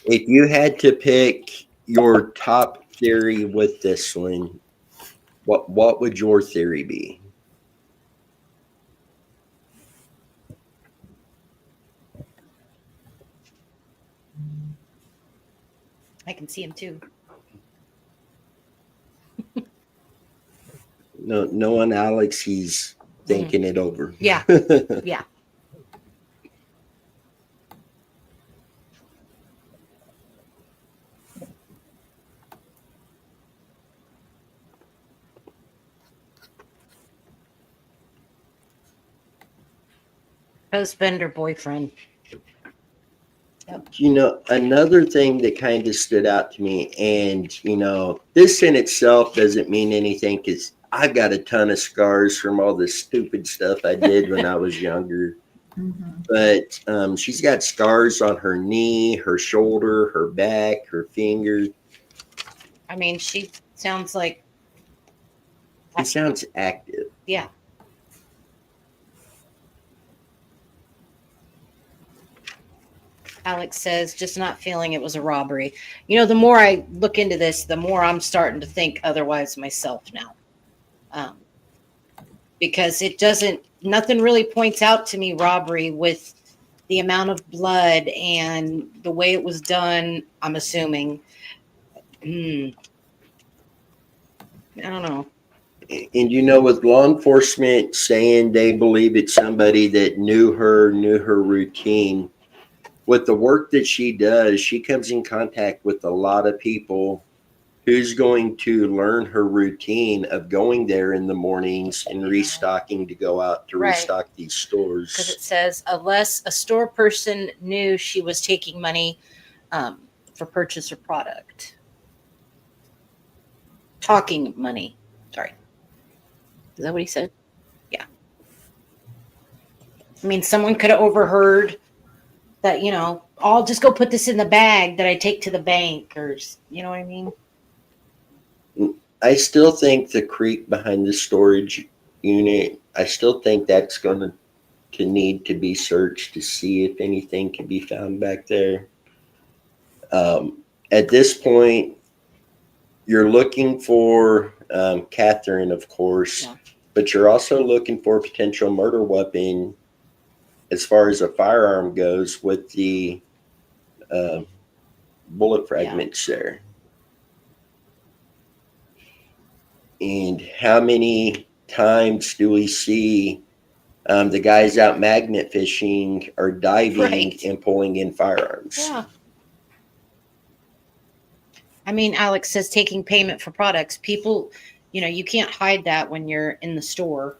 if you had to pick your top theory with this one, what would your theory be? I can see him too. No, knowing Alex, he's thinking it over. Yeah. Yeah. Husband or boyfriend. Yep. Another thing that kind of stood out to me, and, this in itself doesn't mean anything because I got a ton of scars from all the stupid stuff I did when I was younger. Mm-hmm. But she's got scars on her knee, her shoulder, her back, her finger. I mean, she sounds like... She sounds active. Yeah. Alex says, just not feeling it was a robbery. The more I look into this, the more I'm starting to think otherwise myself now. Because nothing really points out to me robbery with the amount of blood and the way it was done, I'm assuming. I don't know. And with law enforcement saying they believe it's somebody that knew her routine, with the work that she does, she comes in contact with a lot of people who's going to learn her routine of going there in the mornings and restocking to go out to restock these stores. Because it says, unless a store person knew she was taking money for purchase or product. Talking money. Sorry. Is that what he said? I mean, someone could have overheard that, I'll just go put this in the bag that I take to the bank, or, you know what I mean? I still think the creek behind the storage unit, I still think that's going to need to be searched to see if anything can be found back there. At this point, you're looking for Kathryn, of course, Yeah. but you're also looking for a potential murder weapon as far as a firearm goes with the uh, bullet fragments there. And how many times do we see the guys out magnet fishing or diving Right. and pulling in firearms? Yeah. I mean, Alex says taking payment for products. People, you can't hide that when you're in the store.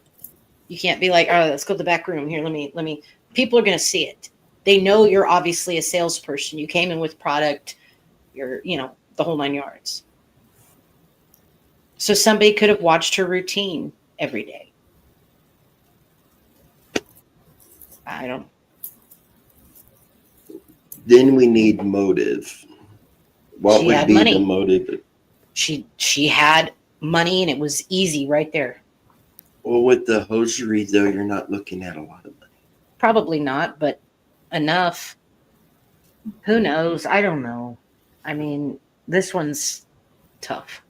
You can't be like, oh, let's go to the back room here. Let me. People are going to see it. They know you're obviously a salesperson. You came in with product. You're, the whole 9 yards. So somebody could have watched her routine every day. I don't. Then we need motive. What She would had be money. the motive? She had money, and it was easy right there. Well, with the hosiery, though, you're not looking at a lot of money. Probably not, but enough. Who knows? I don't know. I mean, this one's tough.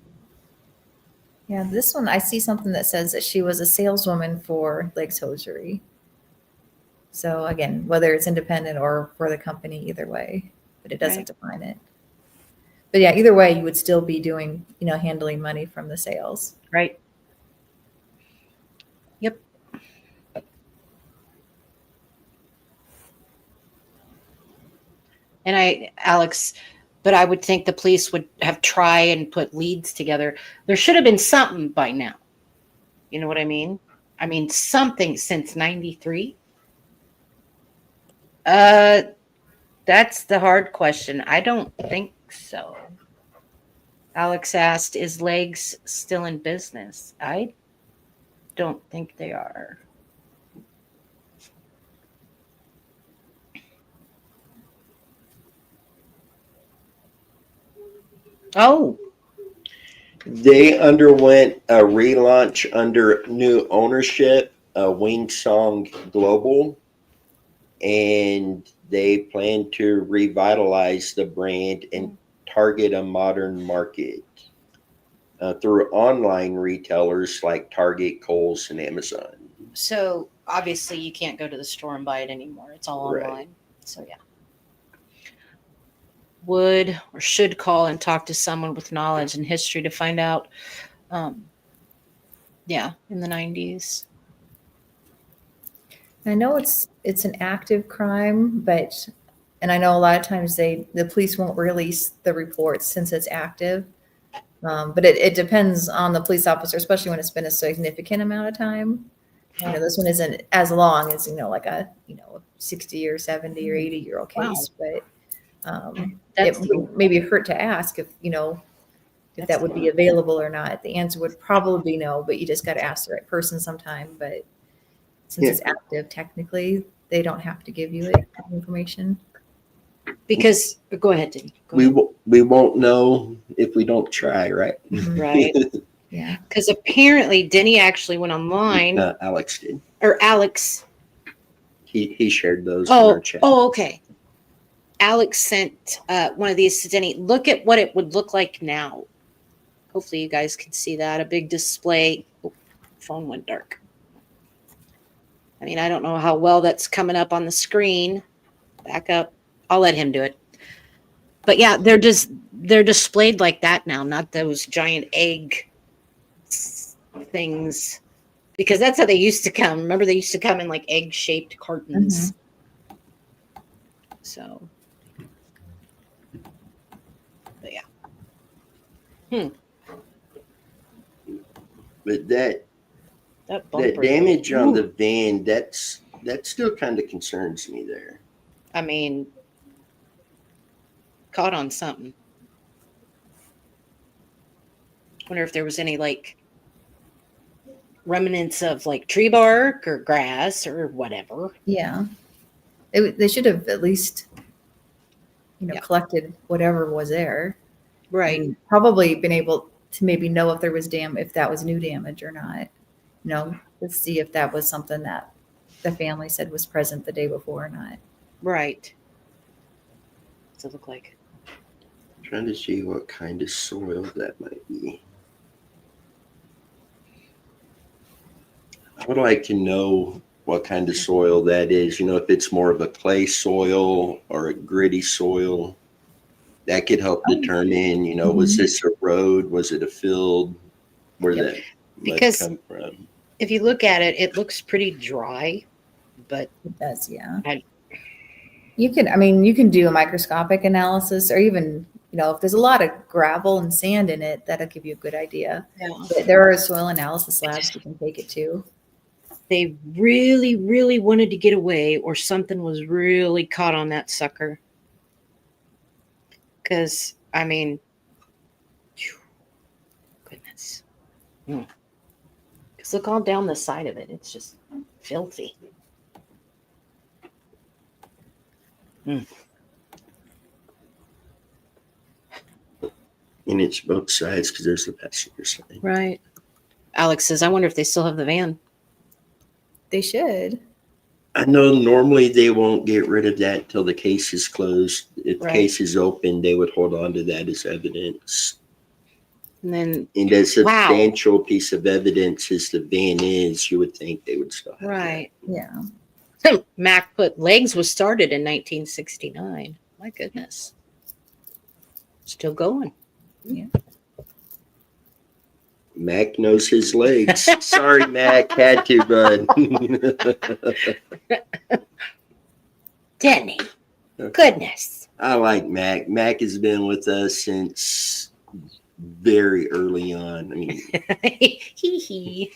Yeah, this one I see something that says that she was a saleswoman for Lakes Hosiery. So again, whether it's independent or for the company, either way, but it doesn't define it. But yeah, either way, you would still be doing, handling money from the sales. Right. Yep. And Alex, but I would think the police would have tried and put leads together. There should have been something by now. You know what I mean? I mean, something since 93. That's the hard question. I don't think so. Alex asked, is Legs still in business? I don't think they are. Oh, They underwent a relaunch under new ownership, Wingsong Global, and they plan to revitalize the brand and target a modern market through online retailers like Target, Kohl's, and Amazon. so obviously you can't go to the store and buy it anymore. It's all Right. online. So yeah. Would or should call and talk to someone with knowledge and history to find out. In the 90s. I know it's an active crime, and I know a lot of times the police won't release the reports since it's active. But it depends on the police officer, especially when it's been a significant amount of time. Yeah. This one isn't as long as, like a 60 or 70 or 80-year-old case, but it would maybe hurt to ask if that would be available or not. The answer would probably be no, but you just got to ask the right person sometime. But since it's active, technically, they don't have to give you information. Because go ahead, Denny. We won't know if we don't try, right? Right. Yeah. Because apparently Denny actually went online. Alex did. Or Alex. He shared those in our chat. Oh, okay. Alex sent one of these to Denny. Look at what it would look like now. Hopefully you guys can see that. A big display. Oh, phone went dark. I mean, I don't know how well that's coming up on the screen. Back up. I'll let him do it. But yeah, they're displayed like that now, not those giant egg things. Because that's how they used to come. Remember, they used to come in like egg-shaped cartons. Mm-hmm. So, but yeah. But that damage on the van, that still kind of concerns me there. I mean, caught on something. Wonder if there was any remnants of like tree bark or grass or whatever. Yeah. They should have at least, Yeah. collected whatever was there. Right. And probably been able to maybe know if there was if that was new damage or not. Let's see if that was something that the family said was present the day before or not. Right. What's it look like? Trying to see what kind of soil that might be. I would like to know what kind of soil that is. If it's more of a clay soil or a gritty soil, that could help determine, was this a road? Was it a field? Where Yep. that mud Because come from? if you look at it, it looks pretty dry, but It does, yeah. I- You can do a microscopic analysis, or even, if there's a lot of gravel and sand in it, that'll give you a good idea. yeah. But there are soil analysis labs you can take it to. They really, really wanted to get away, or something was really caught on that sucker. Because, goodness. Because look all down the side of it. It's just filthy. And it's both sides because there's the passenger side. Right. Alex says, I wonder if they still have the van. They should. I know normally they won't get rid of that until the case is closed. If the Right. case is open, they would hold on to that as evidence. And then, And as substantial piece of evidence as the van is, you would think they would still have right. Yeah. Mac put legs was started in 1969. My goodness. Still going. Yeah. Mac knows his legs. Sorry, Mac. Had to, bud. Denny. Goodness. I like Mac. Mac has been with us since very early on. Hee hee.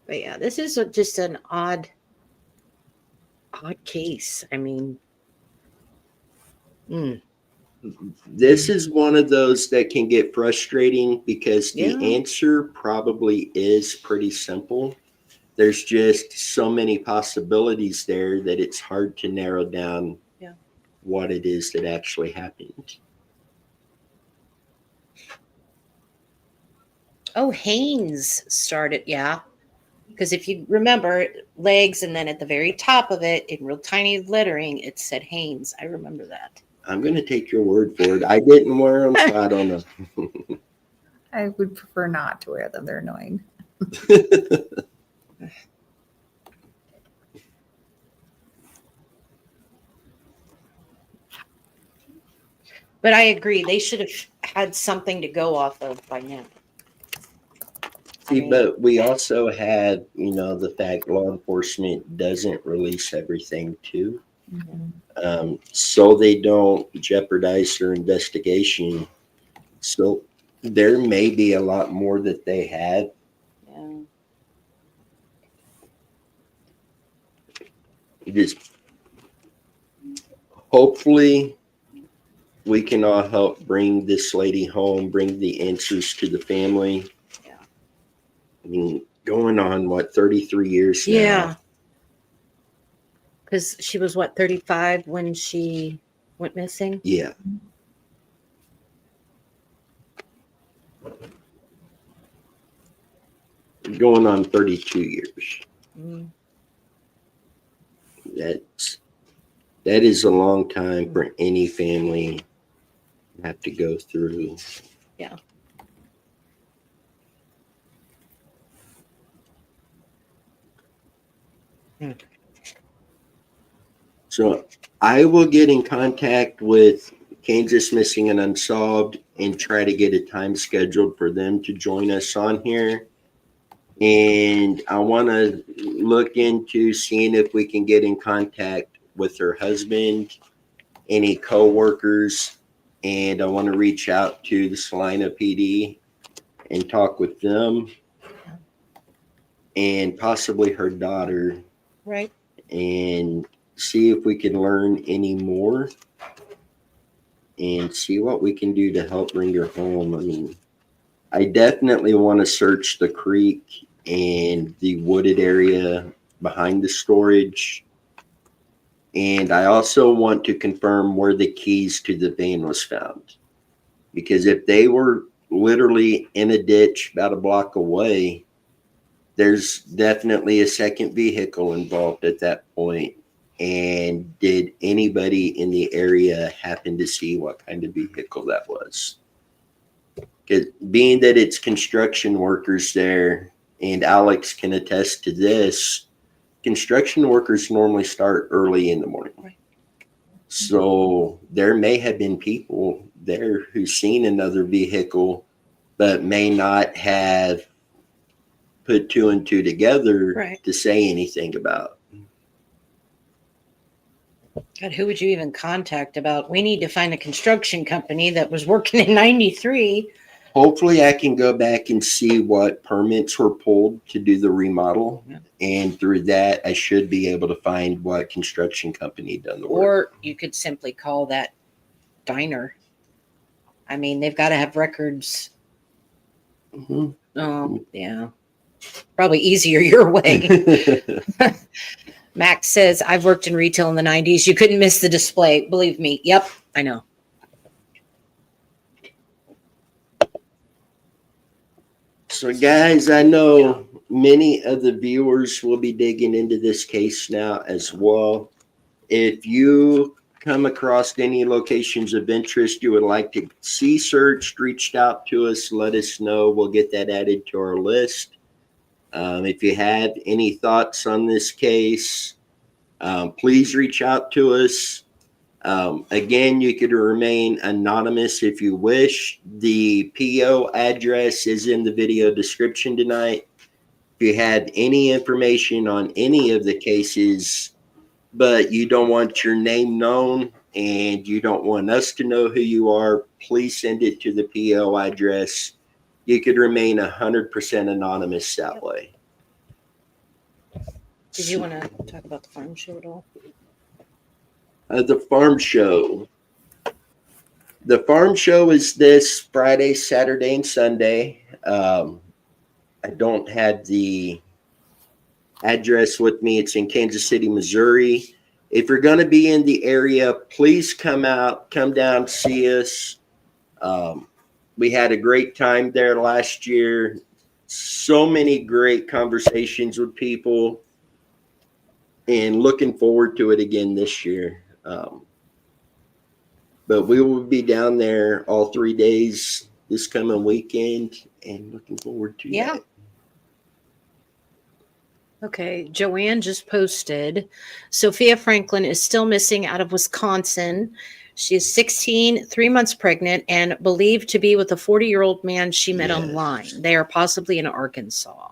But yeah, this is just an odd case. This is one of those that can get frustrating because the Yeah. answer probably is pretty simple. There's just so many possibilities there that it's hard to narrow down what it is that actually happened. Oh, Haynes started, yeah. Because if you remember, legs, and then at the very top of it, in real tiny lettering, it said Haynes. I remember that. I'm going to take your word for it. I didn't wear them, so I don't know. I would prefer not to wear them. They're annoying. But I agree. They should have had something to go off of by now. See, but we also have, the fact law enforcement doesn't release everything too. So they don't jeopardize their investigation. So there may be a lot more that they have. Yeah. Just hopefully we can all help bring this lady home, bring the answers to the family. Yeah. Going on 33 years now. Yeah. Because she was 35 when she went missing? Yeah. Going on 32 years. Mm. That is a long time for any family to have to go through. Yeah. So I will get in contact with Kansas Missing and Unsolved and try to get a time scheduled for them to join us on here. And I want to look into seeing if we can get in contact with her husband, any co-workers, and I want to reach out to the Salina PD and talk with them and possibly her daughter. Right. And see if we can learn any more and see what we can do to help bring her home. I definitely want to search the creek and the wooded area behind the storage. And I also want to confirm where the keys to the van was found. Because if they were literally in a ditch about a block away, there's definitely a second vehicle involved at that point. And did anybody in the area happen to see what kind of vehicle that was? Because being that it's construction workers there, and Alex can attest to this, construction workers normally start early in the morning. Right. So there may have been people there who've seen another vehicle, but may not have put two and two together Right. to say anything about. God, who would you even contact about? We need to find a construction company that was working in 93. Hopefully I can go back and see what permits were pulled to do the remodel. Yeah. And through that, I should be able to find what construction company done the work. Or you could simply call that diner. I mean, they've got to have records. Mhm. Oh, yeah. Probably easier your way. Max says, I've worked in retail in the 90s. You couldn't miss the display. Believe me. Yep, I know. So, guys, I know many of the viewers will be digging into this case now as well. If you come across any locations of interest you would like to see searched, reached out to us, let us know. We'll get that added to our list. If you have any thoughts on this case, please reach out to us. Again, you could remain anonymous if you wish. The PO address is in the video description tonight. If you have any information on any of the cases, but you don't want your name known and you don't want us to know who you are, please send it to the PO address. You could remain 100% anonymous that way. Did you want to talk about the farm show at all? The farm show. The farm show is this Friday, Saturday, and Sunday. I don't have the address with me. It's in Kansas City, Missouri. If you're going to be in the area, please come out, come down, see us. We had a great time there last year. So many great conversations with people, and looking forward to it again this year. But we will be down there all 3 days this coming weekend, and looking forward to Yeah. that. Okay, Joanne just posted. Sophia Franklin is still missing out of Wisconsin. She is 16, 3 months pregnant, and believed to be with a 40-year-old man she met Yes. online. They are possibly in Arkansas.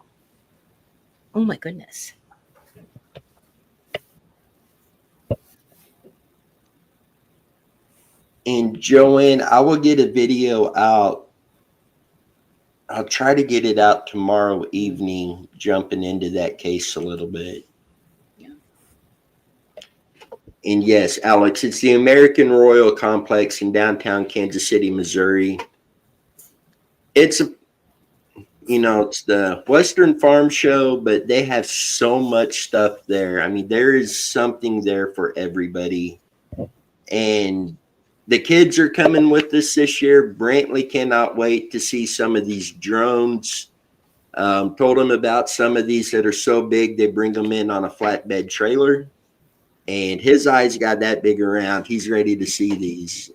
Oh my goodness. And Joanne, I will get a video out. I'll try to get it out tomorrow evening, jumping into that case a little bit. Yeah. And yes, Alex, it's the American Royal Complex in downtown Kansas City, Missouri. It's it's the Western Farm Show, but they have so much stuff there. I mean, there is something there for everybody. And the kids are coming with us this year. Brantley cannot wait to see some of these drones. Told him about some of these that are so big, they bring them in on a flatbed trailer. And his eyes got that big around. He's ready to see these.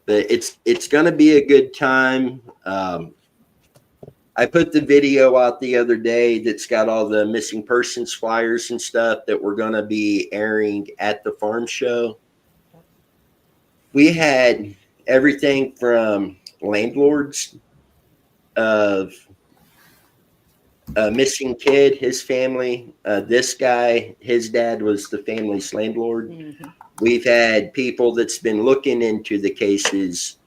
But it's going to be a good time. I put the video out the other day that's got all the missing persons flyers and stuff that we're going to be airing at the farm show. We had everything from landlords of a missing kid, his family. This guy, his dad was the family's landlord. Mm-hmm. We've had people that's been looking into the cases.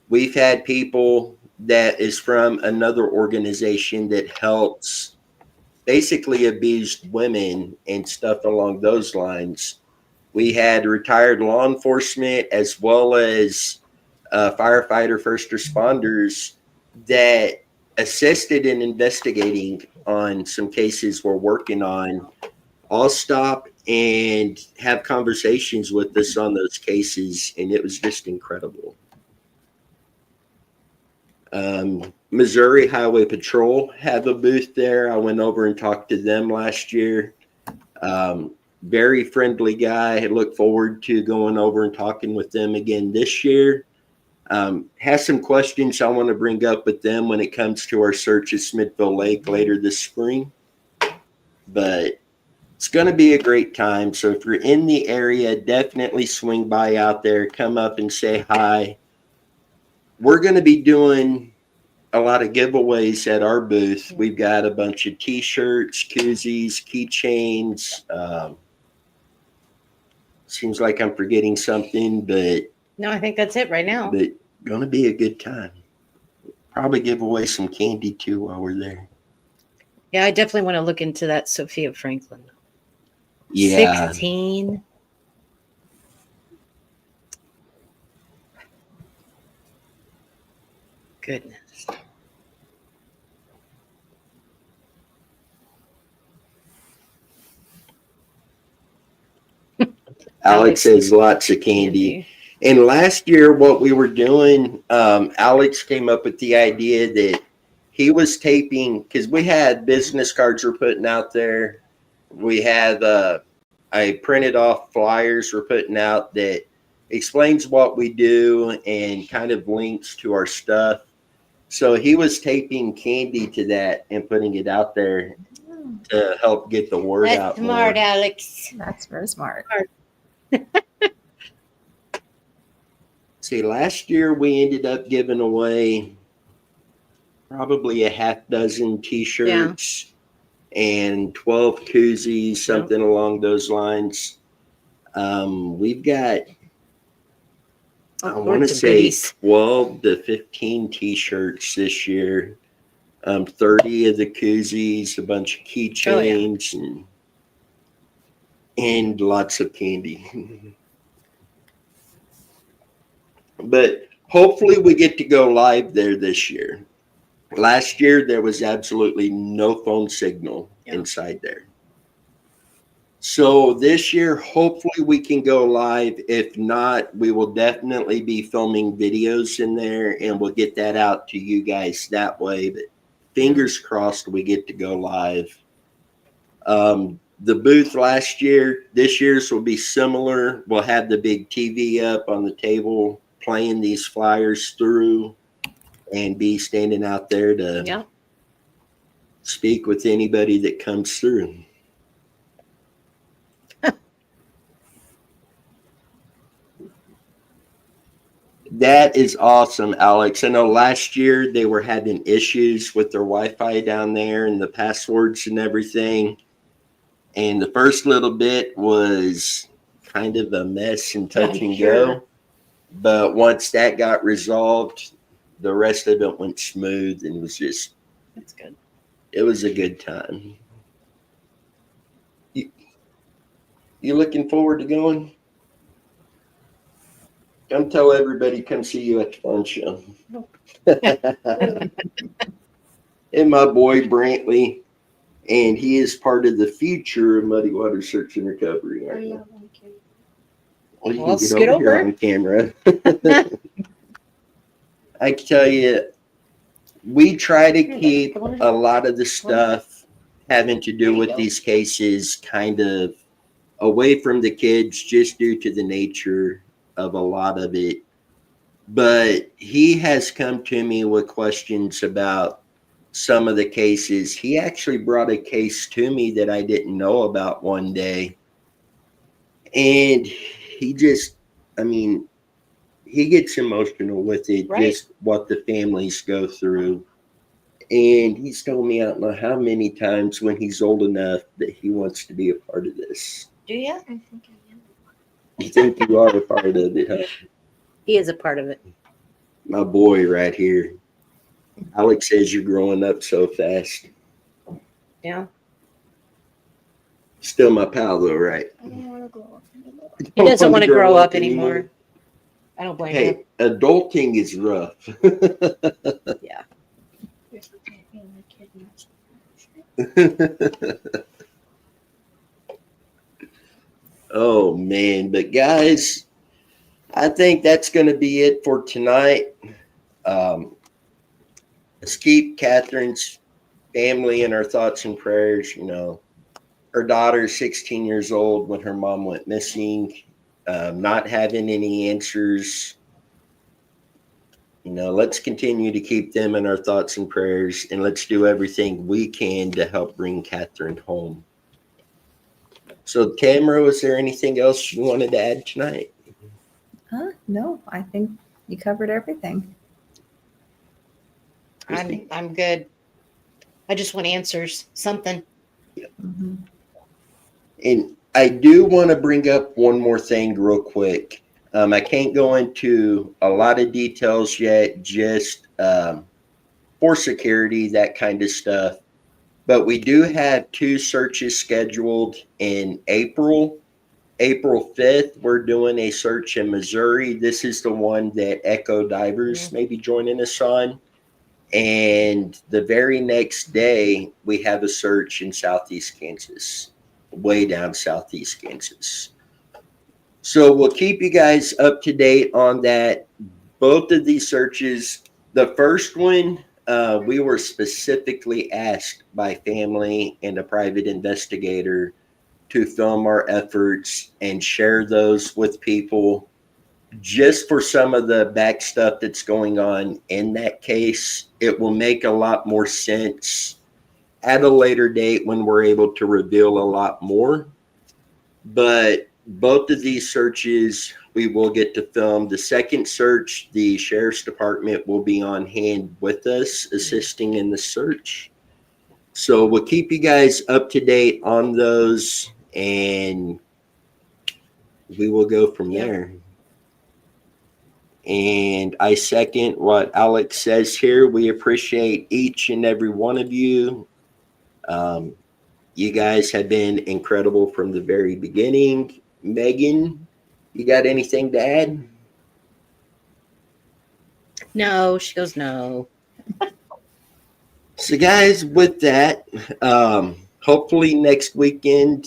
We've had people that is from another organization that helps basically abused women and stuff along those lines. We had retired law enforcement as well as firefighter, first responders that assisted in investigating on some cases we're working on all stop and have conversations with us on those cases, and it was just incredible. Missouri Highway Patrol have a booth there. I went over and talked to them last year. Very friendly guy. I look forward to going over and talking with them again this year. Has some questions I want to bring up with them when it comes to our search at Smithville Lake later this spring. But it's going to be a great time. So if you're in the area, definitely swing by out there. Come up and say hi. We're going to be doing a lot of giveaways at our booth. We've got a bunch of T-shirts, koozies, keychains. Seems like I'm forgetting something, but No, I think that's it right now. But going to be a good time. Probably give away some candy too while we're there. Yeah, I definitely want to look into that Sophia Franklin. Yeah. 16. Goodness. Alex says lots of candy. And last year, what we were doing, Alex came up with the idea that he was taping, because we had business cards we're putting out there. We had I printed off flyers we're putting out that explains what we do and kind of links to our stuff. So he was taping candy to that and putting it out there to help get the word out. That's smart, more. Alex. That's very smart. See, last year we ended up giving away probably a half dozen T-shirts and 12 koozies, something along those lines. We've got, I want to say, 12 to 15 T-shirts this year. 30 of the koozies, a bunch of keychains, and lots of candy. But hopefully we get to go live there this year. Last year, there was absolutely no phone signal inside there. So this year, hopefully we can go live. If not, we will definitely be filming videos in there, and we'll get that out to you guys that way. But fingers crossed we get to go live. The booth last year, this year's will be similar. We'll have the big TV up on the table, playing these flyers through, and be standing out there to speak with anybody that comes through. That is awesome, Alex. I know last year they were having issues with their Wi-Fi down there and the passwords and everything. And the first little bit was kind of a mess and touch and go. But once that got resolved, the rest of it went smooth and was just, that's good. It was a good time. You looking forward to going? Come tell everybody, come see you at the fun show. And my boy Brantley, and he is part of the future of Muddy Water Search and Recovery. Aren't you? Well, you can get over here on camera. I can tell you, we try to keep a lot of the stuff having to do with these cases kind of away from the kids just due to the nature of a lot of it. But he has come to me with questions about some of the cases. He actually brought a case to me that I didn't know about one day. And he just, he gets emotional with it, just what the families go through. And he's told me I don't know how many times when he's old enough that he wants to be a part of this. Do you? I think I am. You think you are a part of it, huh? He is a part of it. My boy right here. Alex says you're growing up so fast. Yeah. Still my pal though, right? I don't want to grow up anymore. He doesn't want to grow up anymore. I don't blame him. Hey, adulting is rough. Yeah. Oh man, but guys, I think that's going to be it for tonight. Um, let's keep Kathryn's family in our thoughts and prayers. You know, her daughter's 16 years old when her mom went missing, not having any answers. You know, let's continue to keep them in our thoughts and prayers, and let's do everything we can to help bring Kathryn home. So, Tamara, was there anything else you wanted to add tonight? No, I think you covered everything. I'm good. I just want answers. Something. Mm-hmm. And I do want to bring up one more thing real quick. I can't go into a lot of details yet, just for security, that kind of stuff. But we do have 2 searches scheduled in April. April 5th, we're doing a search in Missouri. This is the one that Echo Divers may be joining us on. And the very next day, we have a search in Southeast Kansas, way down Southeast Kansas. So we'll keep you guys up to date on that. Both of these searches, the first one, we were specifically asked by family and a private investigator to film our efforts and share those with people just for some of the back stuff that's going on in that case. It will make a lot more sense at a later date when we're able to reveal a lot more. But both of these searches we will get to film. The second search, the sheriff's department will be on hand with us assisting in the search. So we'll keep you guys up to date on those, and we will go from there. And I second what Alex says here. We appreciate each and every one of you. You guys have been incredible from the very beginning. Megan, you got anything to add? No, she goes, no. So, guys, with that, hopefully next weekend,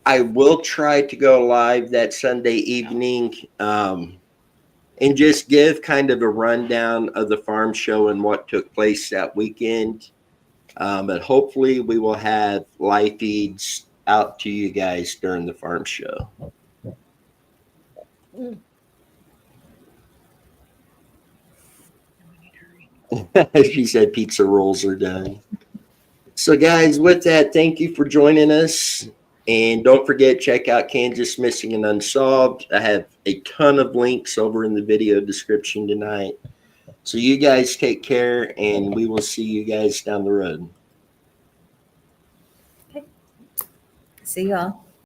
I will try to go live that Sunday evening, and just give kind of a rundown of the farm show and what took place that weekend. But hopefully we will have live feeds out to you guys during the farm show. She said pizza rolls are done. So, guys, with that, thank you for joining us. And don't forget, check out Kansas Missing and Unsolved. I have a ton of links over in the video description tonight. So you guys take care, and we will see you guys down the road. See y'all.